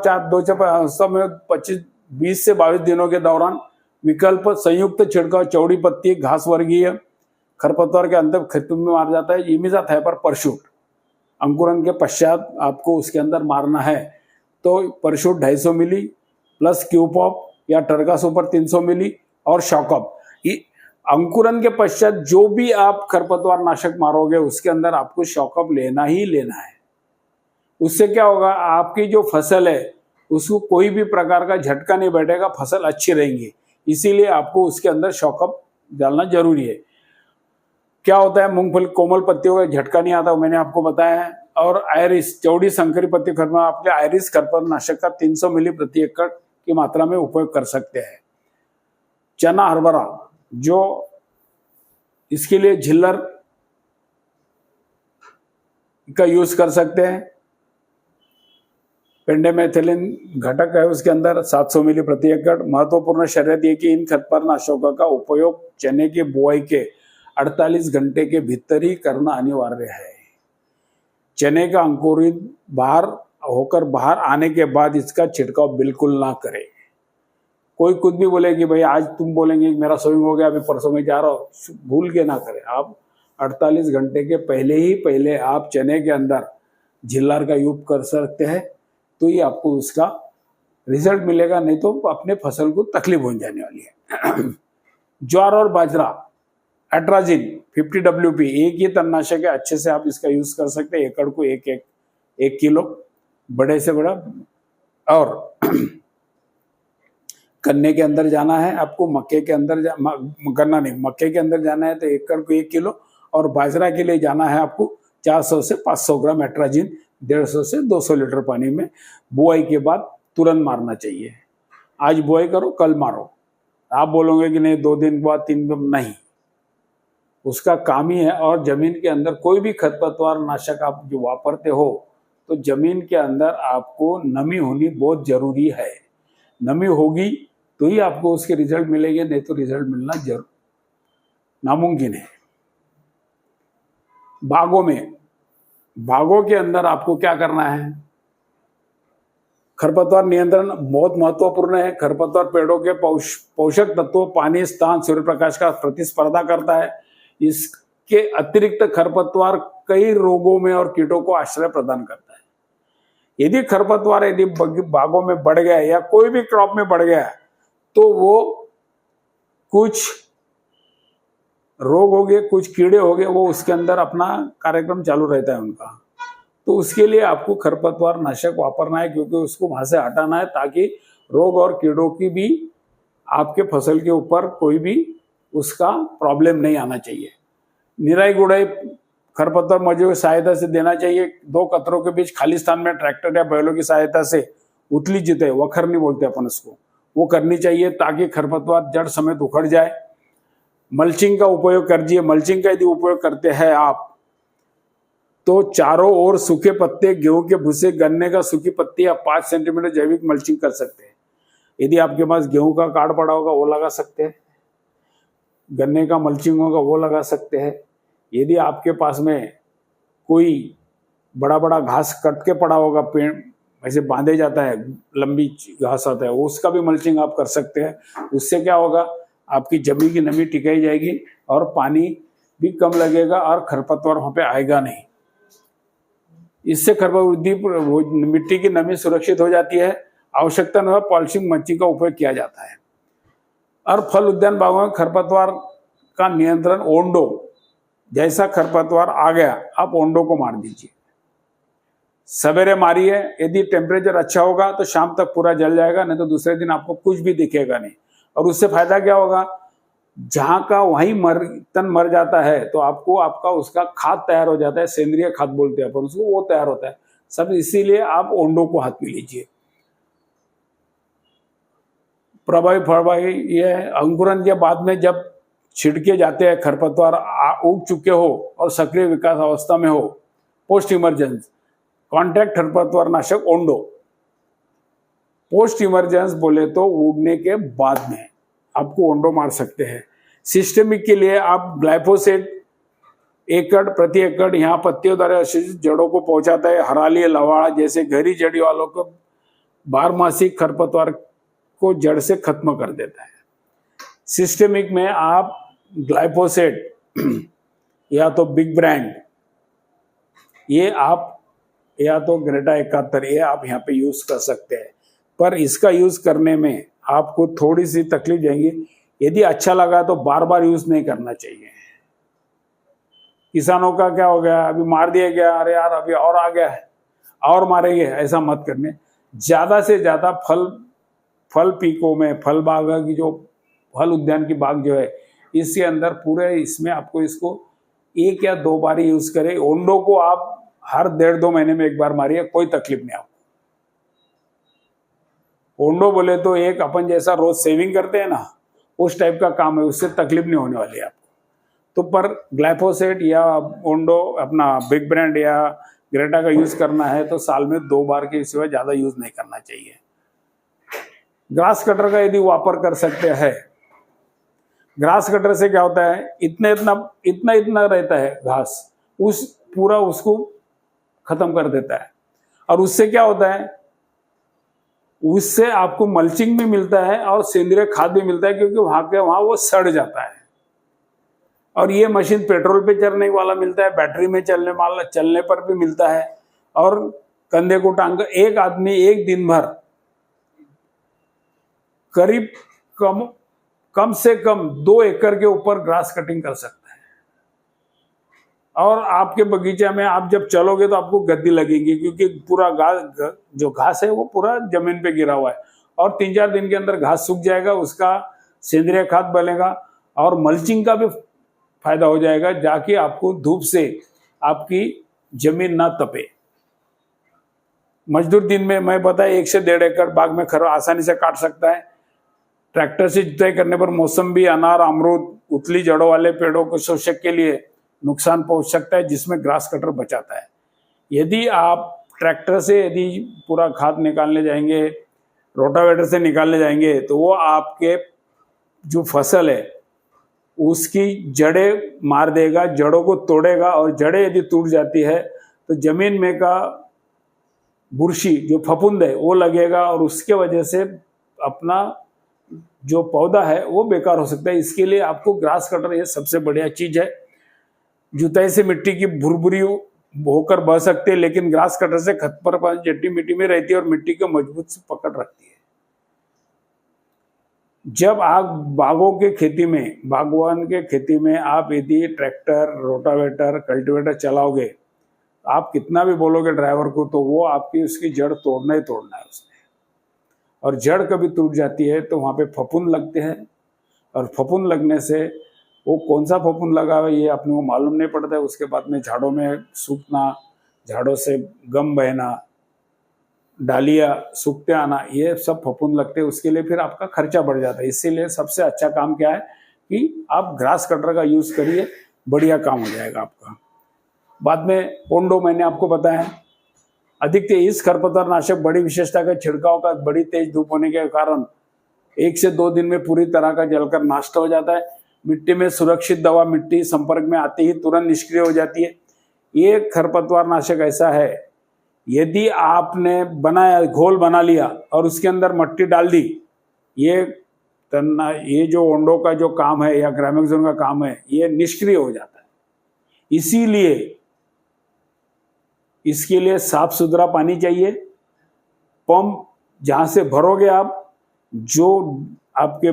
20 से 22 दिनों के दौरान विकल्प संयुक्त छिड़काव चौड़ी पत्ती घास वर्गीय खरपतवार के अंदर खेत में मार जाता है, इमिजाथाइपर परशुट। अंकुरन के पश्चात आपको उसके अंदर मारना है तो परशुट 250 मिली प्लस क्यूपॉप या टर्गा सुपर 300 मिली और शॉकअप। अंकुरन के पश्चात जो भी आप खरपतवार नाशक मारोगे उसके अंदर आपको शॉकअप लेना ही लेना है। उससे क्या होगा, आपकी जो फसल है उसको कोई भी प्रकार का झटका नहीं बैठेगा, फसल अच्छी रहेंगी। इसीलिए आपको उसके अंदर शॉकअप डालना जरूरी है। क्या होता है, मूंगफली कोमल पत्तियों का झटका नहीं आता, मैंने आपको बताया है। और आयरिस चौड़ी संकरी पत्ती खरपतवार, आपके आयरिस खरपतवार नाशक का 300 मिली प्रति एकड़ की मात्रा में उपयोग कर सकते हैं। चना हरभरा जो इसके लिए झिल्लर का यूज कर सकते हैं। पेंडेमेथिलिन घटक है उसके अंदर 700 मिली प्रति एकड़। महत्वपूर्ण शर्त यह कि इन खरपतवार नाशकों का उपयोग चने की बुआई के 48 घंटे के भीतर ही करना अनिवार्य है। चने का अंकुरित बाहर आने के बाद इसका छिड़काव बिल्कुल ना करें। कोई कुछ भी बोले कि भाई आज तुम बोलेंगे मेरा सोइंग हो गया अभी परसों में जा रहा हूँ, भूल के ना करें। आप 48 घंटे के पहले आप चने के अंदर झिल्लर का यूज कर सकते हैं, तो ये आपको उसका रिजल्ट मिलेगा, नहीं तो अपने फसल को तकलीफ हो जाने वाली है। ज्वार और बाजरा एट्राजिन 50 WP एक ही तणनाशक है, अच्छे से आप इसका यूज कर सकते हैं। एकड़ को एक किलो बड़े से बड़ा। और गन्ने के अंदर जाना है आपको, मक्के के अंदर गन्ना नहीं, मक्के के अंदर जाना है तो एकड़ को 1 किलो, और बाजरा के लिए जाना है आपको 400 से 500 ग्राम एट्राजिन 150 से 200 लीटर पानी में बुआई के बाद तुरंत मारना चाहिए। आज बुआई करो कल मारो। आप बोलोगे कि नहीं 2 दिन बाद 3 दिन, नहीं, उसका काम ही है। और जमीन के अंदर कोई भी खरपतवार नाशक आप जो वापरते हो तो जमीन के अंदर आपको नमी होनी बहुत जरूरी है। नमी होगी तो ही आपको उसके रिजल्ट मिलेंगे, नहीं तो रिजल्ट मिलना जरूर नामुमकिन है। बागों के अंदर आपको क्या करना है, खरपतवार नियंत्रण बहुत महत्वपूर्ण है। खरपतवार पेड़ों के पोषक तत्वों, पानी, स्थान, सूर्य प्रकाश का प्रतिस्पर्धा करता है। इसके अतिरिक्त खरपतवार कई रोगों में और कीटों को आश्रय प्रदान करता है। यदि खरपतवार यदि बागों में बढ़ गया या कोई भी क्रॉप में बढ़ गया तो वो कुछ रोग हो गए, कुछ कीड़े हो गए, वो उसके अंदर अपना कार्यक्रम चालू रहता है उनका। तो उसके लिए आपको खरपतवार नाशक वापरना है, क्योंकि उसको वहां से हटाना है ताकि रोग और कीड़ों की भी आपके फसल के ऊपर कोई भी उसका प्रॉब्लम नहीं आना चाहिए। निराई गुड़ाई खरपतवार मजदूर की सहायता से देना चाहिए। 2 कतरों के बीच खाली स्थान में ट्रैक्टर या बैलों की सहायता से उतली जिते, वखरनी बोलते अपन उसको, वो करनी चाहिए ताकि खरपतवार जड़ समेत उखड़ जाए। मल्चिंग का उपयोग करिए। मल्चिंग का यदि उपयोग करते हैं आप तो चारों ओर सूखे पत्ते, गेहूं के भूसे, गन्ने का सूखी पत्ती या 5 सेंटीमीटर जैविक मल्चिंग कर सकते हैं। यदि आपके पास गेहूं का कार्ड पड़ा होगा वो लगा सकते हैं, गन्ने का मल्चिंग होगा वो लगा सकते हैं। यदि आपके पास में कोई बड़ा बड़ा घास कट के पड़ा होगा, पेड़ ऐसे बांधे जाता है, लंबी घास आता है, उसका भी मल्चिंग आप कर सकते हैं। उससे क्या होगा, आपकी जमीन की नमी टिकाई जाएगी और पानी भी कम लगेगा और खरपतवार वहां पे आएगा नहीं। इससे खरपतवार मिट्टी की नमी सुरक्षित हो जाती है। आवश्यकता अनुसार पॉलिशिंग मल्चिंग का उपयोग किया जाता है। और फल उद्यान बागों में खरपतवार का नियंत्रण, ओंडो, जैसा खरपतवार आ गया आप ओंडो को मार दीजिए। सवेरे मारिए, यदि टेम्परेचर अच्छा होगा तो शाम तक पूरा जल जाएगा, नहीं तो दूसरे दिन आपको कुछ भी दिखेगा नहीं। और उससे फायदा क्या होगा, जहां का वहीं तन मर जाता है तो आपको आपका उसका खाद तैयार हो जाता है, सेंद्रीय खाद बोलते हैं अपन उसको, वो तैयार होता है सब। इसीलिए आप ओंडो को हाथ में लीजिए। प्रभावी ये अंकुरन के बाद में जब छिड़के जाते हैं, खरपतवार उग चुके हो और सक्रिय विकास अवस्था में हो, पोस्ट इमरजेंस कॉन्टैक्ट खरपतवार नाशक ओंडो। पोस्ट इमरजेंस बोले तो उगने के बाद में आपको ओंडो मार सकते हैं। सिस्टमिक के लिए आप ग्लाइफोसेट प्रति एकड़ यहाँ पत्तियों द्वारा जड़ों को पहुंचाता है। हराली, लवाड़ा जैसे गहरी जड़ी वालों को बारहमासी खरपतवार को जड़ से खत्म कर देता है। सिस्टमिक में आप ग्लाइफोसेट या तो बिग ब्रांड, ये आप या तो ग्रेटा 71, ये आप यहाँ पे यूज कर सकते हैं। पर इसका यूज करने में आपको थोड़ी सी तकलीफ जाएंगी। यदि अच्छा लगा तो बार बार यूज नहीं करना चाहिए। किसानों का क्या हो गया, अभी मार दिया गया, अरे यार अभी और आ गया है और मारेंगे, ऐसा मत करने। ज्यादा से ज्यादा फल पीकों में, फल बाग की जो फल उद्यान की बाग जो है, इसके अंदर पूरे इसमें आपको इसको 1 या 2 बार यूज करें। ओंडो को आप हर 1.5-2 महीने में 1 बार मारिए, कोई तकलीफ नहीं आपको। ओंडो बोले तो एक अपन जैसा रोज सेविंग करते हैं ना, उस टाइप का काम है, उससे तकलीफ नहीं होने वाली आपको। तो पर ग्लाइफोसेट या ओंडो अपना बिग ब्रांड या ग्रेटा का यूज करना है तो साल में 2 बार के सिवा ज्यादा यूज नहीं करना चाहिए। ग्रास कटर का यदि वापर कर सकते हैं, ग्रास कटर से क्या होता है, इतना रहता है घास, उस पूरा उसको खत्म कर देता है। और उससे क्या होता है, उससे आपको मल्चिंग भी मिलता है और सेंद्रीय खाद भी मिलता है, क्योंकि वहां वो सड़ जाता है। और ये मशीन पेट्रोल पे चलने वाला मिलता है, बैटरी में चलने पर भी मिलता है। और कंधे को टांग कर एक आदमी एक दिन भर करीब कम से कम 2 एकड़ के ऊपर ग्रास कटिंग कर सकता है। और आपके बगीचे में आप जब चलोगे तो आपको गद्दी लगेगी, क्योंकि पूरा जो घास है वो पूरा जमीन पे गिरा हुआ है और 3-4 दिन के अंदर घास सूख जाएगा, उसका सेंद्रीय खाद बनेगा और मल्चिंग का भी फायदा हो जाएगा, जाके आपको धूप से आपकी जमीन ना तपे। मजदूर दिन में मैं बताया 1 से 1.5 एकड़ बाग में खर आसानी से काट सकता है। ट्रैक्टर से जुताई करने पर मौसम्बी, अनार, अमरूद, उतली जड़ों वाले पेड़ों को शोषक के लिए नुकसान पहुंच सकता है, जिसमें ग्रास कटर बचाता है। यदि आप ट्रैक्टर से यदि पूरा खाद निकालने जाएंगे, रोटावेटर से निकालने जाएंगे, तो वो आपके जो फसल है उसकी जड़ें मार देगा, जड़ों को तोड़ेगा, और जड़ें यदि टूट जाती है तो जमीन में का बुरशी जो फफूंद है वो लगेगा और उसके वजह से अपना जो पौधा है वो बेकार हो सकता है। इसके लिए आपको ग्रास कटर ये सबसे बढ़िया चीज है। जुताई से मिट्टी की भुरभुरी होकर बह सकती है, लेकिन ग्रास कटर से खरपतवार जट्टी मिट्टी में रहती है और मिट्टी को मजबूत से पकड़ रखती है। जब आप बागवान के खेती में आप यदि ट्रैक्टर, रोटावेटर, कल्टीवेटर चलाओगे, आप कितना भी बोलोगे ड्राइवर को, तो वो आपकी उसकी जड़ तोड़ना ही तोड़ना है उसने। और जड़ कभी टूट जाती है तो वहाँ पे फफूंद लगते हैं, और फफूंद लगने से वो कौन सा फफूंद लगा हुआ है ये अपने को मालूम नहीं पड़ता है। उसके बाद में झाड़ों में सूखना, झाड़ों से गम बहना, डालियाँ सूखते आना, ये सब फफूंद लगते हैं। उसके लिए फिर आपका खर्चा बढ़ जाता है। इसीलिए सबसे अच्छा काम क्या है कि आप ग्रास कटर का यूज करिए, बढ़िया काम हो जाएगा आपका। बाद में ओंडो मैंने आपको बताया, अधिक तेज खरपतवार नाशक बड़ी विशेषता का छिड़काव का बड़ी तेज धूप होने के कारण 1 से 2 दिन में पूरी तरह का जलकर नष्ट हो जाता है। मिट्टी में सुरक्षित दवा मिट्टी संपर्क में आते ही तुरंत निष्क्रिय हो जाती है। ये खरपतवार नाशक ऐसा है, यदि आपने बनाया, घोल बना लिया और उसके अंदर मिट्टी डाल दी, ये जो ओंडो का जो काम है या ग्रामेक्सोन का काम है, ये निष्क्रिय हो जाता है। इसीलिए इसके लिए साफ सुथरा पानी चाहिए। पंप जहां से भरोगे आप, जो आपके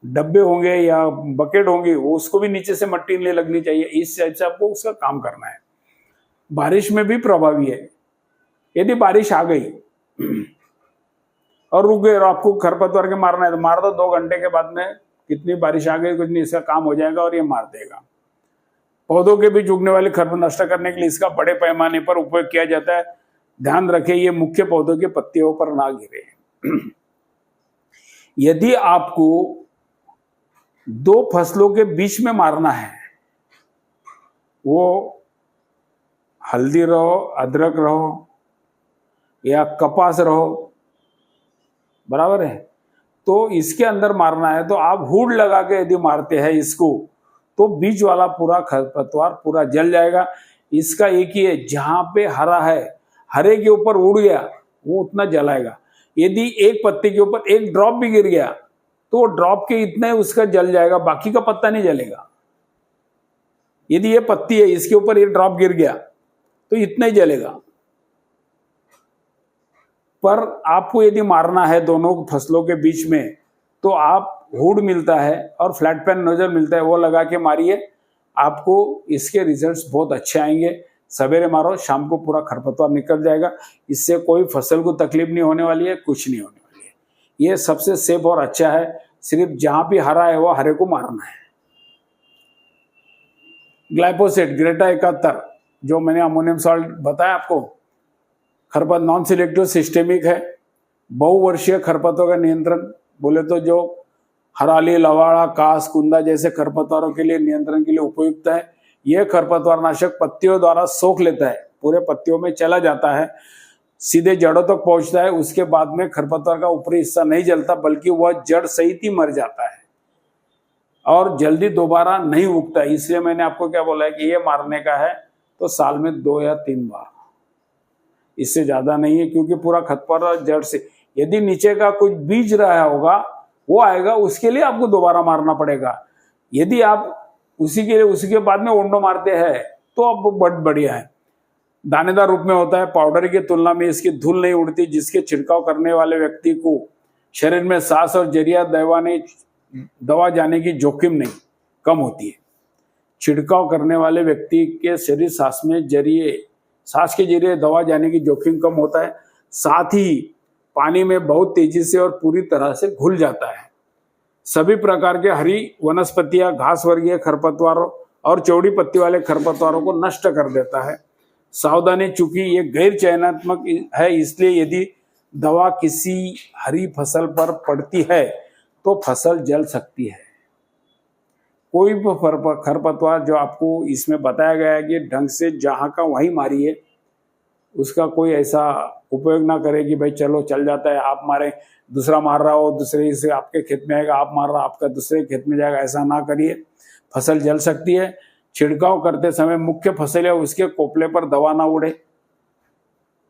डब्बे होंगे या बकेट होंगे, वो उसको भी नीचे से मिट्टी नहीं लगनी चाहिए। इस टाइप से आपको उसका काम करना है। बारिश में भी प्रभावी है। यदि बारिश आ गई और रुक गए और आपको खरपतवार के मारना है, तो मार दो। 2 घंटे के बाद में कितनी बारिश आ गई कुछ नहीं, इसका काम हो जाएगा और ये मार देगा। पौधों के बीच उगने वाले खरपतवार नष्ट करने के लिए इसका बड़े पैमाने पर उपयोग किया जाता है। ध्यान रखें ये मुख्य पौधों के पत्तियों पर ना गिरे। यदि आपको 2 फसलों के बीच में मारना है, वो हल्दी रहो, अदरक रहो या कपास रहो, बराबर है, तो इसके अंदर मारना है तो आप हुड लगा के यदि मारते हैं इसको, तो बीच वाला पूरा खरपतवार पूरा जल जाएगा। इसका एक ही है, जहां पे हरा है, हरे के ऊपर उड़ गया वो उतना जलाएगा। यदि एक पत्ते के ऊपर एक ड्रॉप भी गिर गया तो ड्रॉप के इतना ही उसका जल जाएगा, बाकी का पत्ता नहीं जलेगा। यदि ये पत्ती है, इसके ऊपर एक ड्रॉप गिर गया तो इतना ही जलेगा। पर आपको यदि मारना है दोनों फसलों के बीच में, तो आप हुड मिलता है और फ्लैट पैन नोजल मिलता है, वो लगा के मारिए। आपको इसके रिजल्ट्स बहुत अच्छे आएंगे। सवेरे मारो, शाम को पूरा खरपतवार निकल जाएगा। इससे कोई फसल को तकलीफ नहीं होने वाली है, कुछ नहीं होने वाली है। ये सबसे सेफ और अच्छा है। सिर्फ जहां भी हरा है वो हरे को मारना है। ग्लाइफोसेट ग्रेटा 71, जो मैंने अमोनियम सॉल्ट बताया आपको, खरपतवार नॉन सिलेक्टिव सिस्टेमिक है। बहुवर्षीय खरपतवार का नियंत्रण बोले तो जो हराली, लवाड़ा, कास, कुंदा जैसे खरपतवारों के लिए नियंत्रण के लिए उपयुक्त है। यह खरपतवार नाशक पत्तियों द्वारा सोख लेता है, पूरे पत्तियों में चला जाता है, सीधे जड़ों तक पहुंचता है। उसके बाद में खरपतवार का ऊपरी हिस्सा नहीं जलता, बल्कि वह जड़ सहित ही मर जाता है और जल्दी दोबारा नहीं उगता। इसलिए मैंने आपको क्या बोला है कि ये मारने का है तो साल में 2 या 3 बार, इससे ज्यादा नहीं है, क्योंकि पूरा खरपतवार जड़ से, यदि नीचे का कुछ बीज रहा होगा वो आएगा, उसके लिए आपको दोबारा मारना पड़ेगा। यदि आप उसी के बाद में ओंडो मारते हैं तो अब बहुत बढ़िया है। दानेदार रूप में होता है, पाउडर की तुलना में इसकी धूल नहीं उड़ती, जिसके छिड़काव करने वाले व्यक्ति को शरीर में सांस और जरिया दवा जाने की जोखिम नहीं कम होती है। छिड़काव करने वाले व्यक्ति के शरीर सांस के जरिए दवा जाने की जोखिम कम होता है। साथ ही पानी में बहुत तेजी से और पूरी तरह से घुल जाता है। सभी प्रकार के हरी वनस्पतियां, घास वर्गीय खरपतवारों और चौड़ी पत्ती वाले खरपतवारों को नष्ट कर देता है। सावधानी, चूंकि ये गैर चयनात्मक है, इसलिए यदि दवा किसी हरी फसल पर पड़ती है तो फसल जल सकती है। कोई भी खरपतवार जो आपको इसमें बताया गया है कि ढंग से जहां का वहीं मारिए, उसका कोई ऐसा उपयोग ना करे कि भाई चलो चल जाता है, आप मारे, दूसरा मार रहा हो, दूसरे से आपके खेत में आएगा, आप मार रहा, आपका दूसरे खेत में जाएगा, ऐसा ना करिए, फसल जल सकती है। छिड़काव करते समय मुख्य फसल या उसके कोपले पर दवा ना उड़े।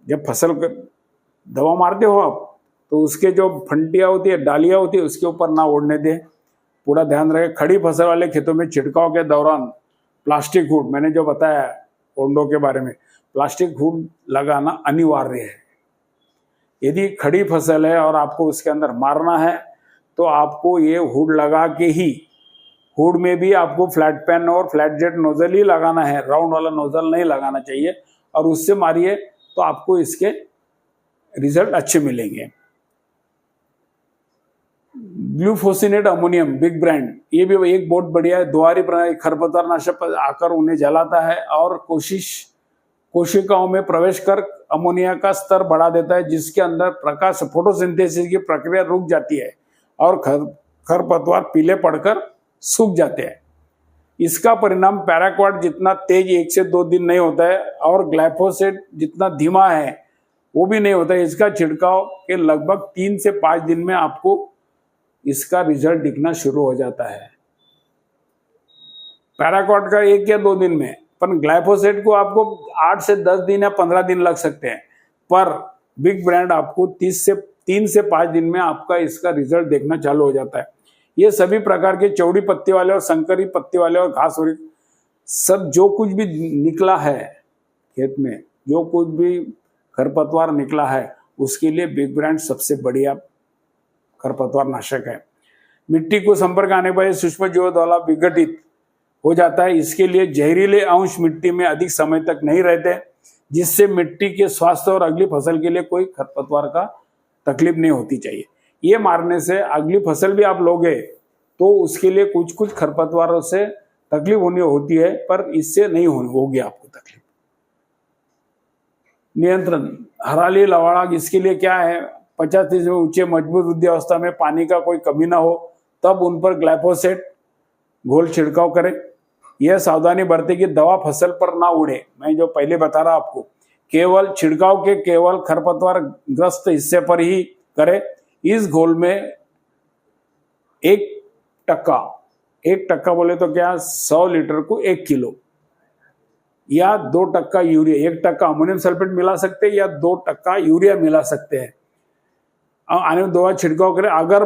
जब फसल दवा मारते हो आप तो उसके जो फंटियां होती है, डालियां होती है, उसके ऊपर ना उड़ने दें। पूरा ध्यान रखें। खड़ी फसल वाले खेतों में छिड़काव के दौरान प्लास्टिक हुड, मैंने जो बताया ओंडो के बारे में, प्लास्टिक हुड लगाना अनिवार्य है। यदि खड़ी फसल है और आपको उसके अंदर मारना है तो आपको ये हुड लगा के ही, हुड में भी आपको फ्लैट पेन और फ्लैट जेट नोजल ही लगाना है, राउंड वाला नोजल नहीं लगाना चाहिए, और उससे मारिए तो आपको इसके रिजल्ट अच्छे मिलेंगे। ग्लूफोसिनेट अमोनियम बिग ब्रांड, ये भी एक बहुत बढ़िया दोहरी प्रणाली खरपतवार नाशक आकर उन्हें जलाता है और कोशिकाओं में प्रवेश कर अमोनिया का स्तर बढ़ा देता है, जिसके अंदर प्रकाश फोटोसिंथेसिस की प्रक्रिया रुक जाती है और खरपतवार पीले पड़कर सूख जाते हैं। इसका परिणाम पैराक्वाट जितना तेज 1 से 2 दिन नहीं होता है और ग्लाइफोसेट जितना धीमा है वो भी नहीं होता है। इसका छिड़काव के लगभग 3 से 5 दिन में आपको इसका रिजल्ट दिखना शुरू हो जाता है। पैराक्वाट का 1 या 2 दिन में, पर ग्लाइफोसेट को आपको 8 से 10 दिन या 15 दिन लग सकते हैं, पर बिग ब्रांड आपको 3 से 5 दिन में आपका इसका रिजल्ट देखना चालू हो जाता है। ये सभी प्रकार के चौड़ी पत्ती वाले और संकरी पत्ती वाले और घास वाले सब जो कुछ भी निकला है खेत में, जो कुछ भी खरपतवार निकला है, उसके लिए बिग ब्रांड सबसे बढ़िया खरपतवार नाशक है। मिट्टी को संपर्क आने पर सूक्ष्म जीवों द्वारा विघटित हो जाता है। इसके लिए जहरीले अंश मिट्टी में अधिक समय तक नहीं रहते, जिससे मिट्टी के स्वास्थ्य और अगली फसल के लिए कोई खरपतवार का तकलीफ नहीं होती चाहिए। ये मारने से अगली फसल भी आप लोगे तो उसके लिए कुछ कुछ खरपतवारों से तकलीफ होती है, पर इससे नहीं होगी आपको तकलीफ। नियंत्रण, हराली लवाड़ा, इसके लिए क्या है, 50 में ऊंचे मजबूत वृद्धि अवस्था में पानी का कोई कमी ना हो तब उन पर ग्लाइफोसेट घोल छिड़काव करें। यह सावधानी बरते कि दवा फसल पर ना उड़े। मैं जो पहले बता रहा आपको, केवल छिड़काव के केवल खरपतवार ग्रस्त हिस्से पर ही करें। इस घोल में 1% बोले तो क्या, 100 लीटर को 1 किलो या 2% यूरिया, 1% अमोनियम सल्फेट मिला सकते हैं या 2% यूरिया मिला सकते हैं। आने में दवा छिड़काव करें। अगर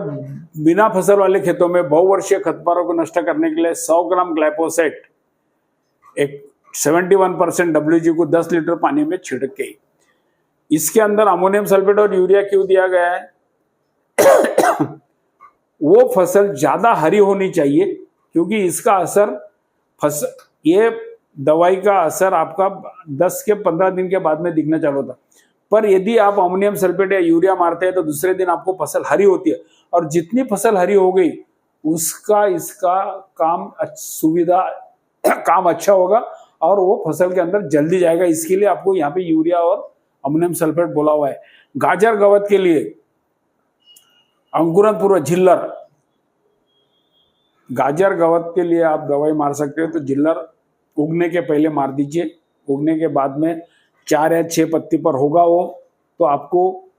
बिना फसल वाले खेतों में बहुवर्षीय खरपतवारों को नष्ट करने के लिए 100 ग्राम ग्लाइफोसेट, एक 71% WG को 10 लीटर पानी में छिड़के। इसके अंदर अमोनियम सल्फेट और यूरिया क्यों दिया गया है? वो फसल ज्यादा हरी होनी चाहिए, क्योंकि इसका असर ये दवाई का असर आपका 10 के 15 दिन के बाद में दिखना चालू होता। पर यदि आप अमोनियम सल्फेट या यूरिया मारते हैं तो दूसरे दिन आपको फसल हरी होती है, और जितनी फसल हरी हो गई उसका इसका काम अच्छा होगा और वो फसल के अंदर जल्दी जाएगा। इसके लिए आपको यहाँ पे यूरिया और अमोनियम सल्फेट बोला हुआ है। गाजर गवत के लिए अंकुरण पूर्व झिल्लर, गाजर गवत के लिए आप दवाई मार सकते हो तो झिल्लर उगने के पहले मार दीजिए। उगने के बाद में 4 या 6 पत्ती पर होगा वो, तो आपको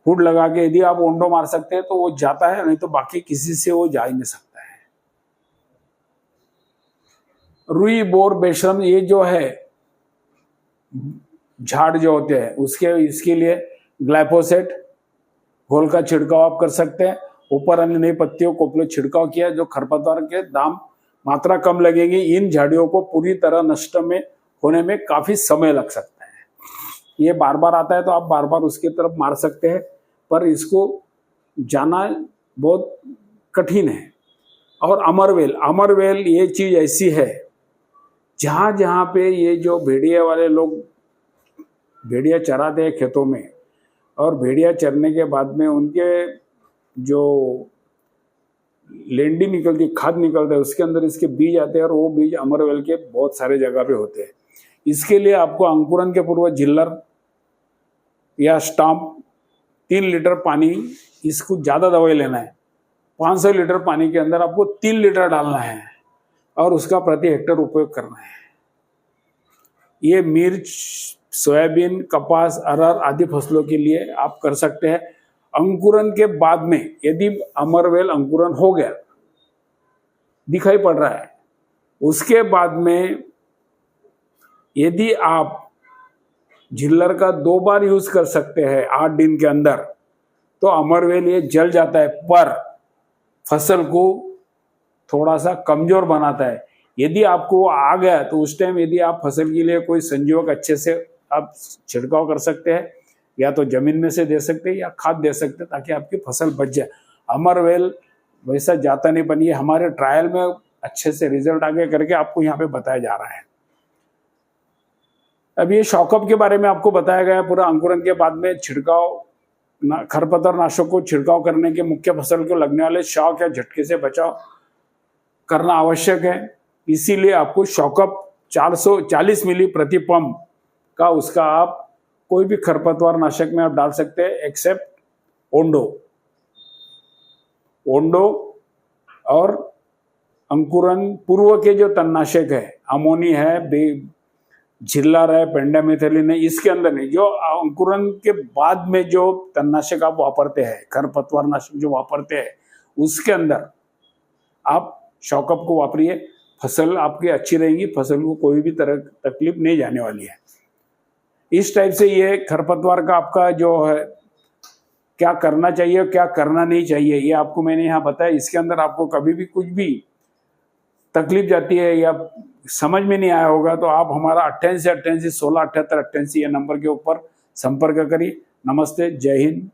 हुड लगा के यदि आप ओंडो मार सकते हैं तो वो जाता है, नहीं तो बाकी किसी से वो जा ही नहीं सकता है। रुई, बोर, बेशरम, ये जो है झाड़ जो होते हैं इसके लिए ग्लाइफोसेट घोल का छिड़काव आप कर सकते हैं। ऊपर अन्य नई पत्तियों को छिड़काव किया, जो खरपतवार के दाम मात्रा कम लगेगी। इन झाड़ियों को पूरी तरह नष्ट में होने में काफी समय लग सकता है। ये बार बार आता है तो आप बार बार उसकी तरफ मार सकते हैं, पर इसको जाना बहुत कठिन है। और अमरवेल ये चीज ऐसी है, जहां जहां पे ये जो भेड़िया वाले लोग भेड़िया चराते हैं खेतों में, और भेड़िया चरने के बाद में उनके जो लेंडी निकलती, खाद निकलता है, उसके अंदर इसके बीज आते हैं और वो बीज अमरवेल के बहुत सारे जगह पे होते हैं। इसके लिए आपको अंकुरन के पूर्व जिल्लर या स्टाम्प 3 लीटर पानी, इसको ज़्यादा दवाई लेना है। 500 लीटर पानी के अंदर आपको 3 लीटर डालना है और उसका प्रति हेक्टेयर उपयोग करना है। ये मिर्च, सोयाबीन, कपास, अरहर आदि फसलों के लिए आप कर सकते हैं। अंकुरन के बाद में यदि अमरवेल अंकुरन हो गया, दिखाई पड़ रहा है, उसके बाद में यदि आप झिल्लर का 2 बार यूज कर सकते हैं 8 दिन के अंदर, तो अमरवेल ये जल जाता है पर फसल को थोड़ा सा कमजोर बनाता है। यदि आपको वो आ गया तो उस टाइम यदि आप फसल के लिए कोई संजीवक अच्छे से आप छिड़काव कर सकते हैं, या तो जमीन में से दे सकते हैं या खाद दे सकते हैं, ताकि आपकी फसल बच जाए। अमरवेल वैसा जाता नहीं, पर ये हमारे ट्रायल में अच्छे से रिजल्ट आगे करके आपको यहाँ पे बताया जा रहा है। अब ये शॉकअप के बारे में आपको बताया गया पूरा। अंकुरन के बाद में छिड़काव, खरपतवार नाशक को छिड़काव करने के मुख्य फसल को लगने वाले शॉक या झटके से बचाव करना आवश्यक है। इसीलिए आपको शॉकअप 440 मिली प्रति पंप का उसका आप कोई भी खरपतवार नाशक में आप डाल सकते हैं, एक्सेप्ट ओंडो और अंकुरन पूर्व के जो तणनाशक है, अमोनी है, झिल्लर है, पेंडामिथलिन है, इसके अंदर नहीं। जो अंकुरन के बाद में जो तणनाशक आप वापरते हैं, खरपतवार नाशक जो वापरते हैं, उसके अंदर आप शॉकअप को वापरिए। फसल आपकी अच्छी रहेगी, फसल को कोई भी तरह तकलीफ नहीं जाने वाली है। इस टाइप से ये खरपतवार का आपका जो है क्या करना चाहिए और क्या करना नहीं चाहिए, ये आपको मैंने यहाँ बताया। इसके अंदर आपको कभी भी कुछ भी तकलीफ जाती है या समझ में नहीं आया होगा तो आप हमारा 88 88 16 78 88 ये नंबर के ऊपर संपर्क करिए। नमस्ते, जय हिंद।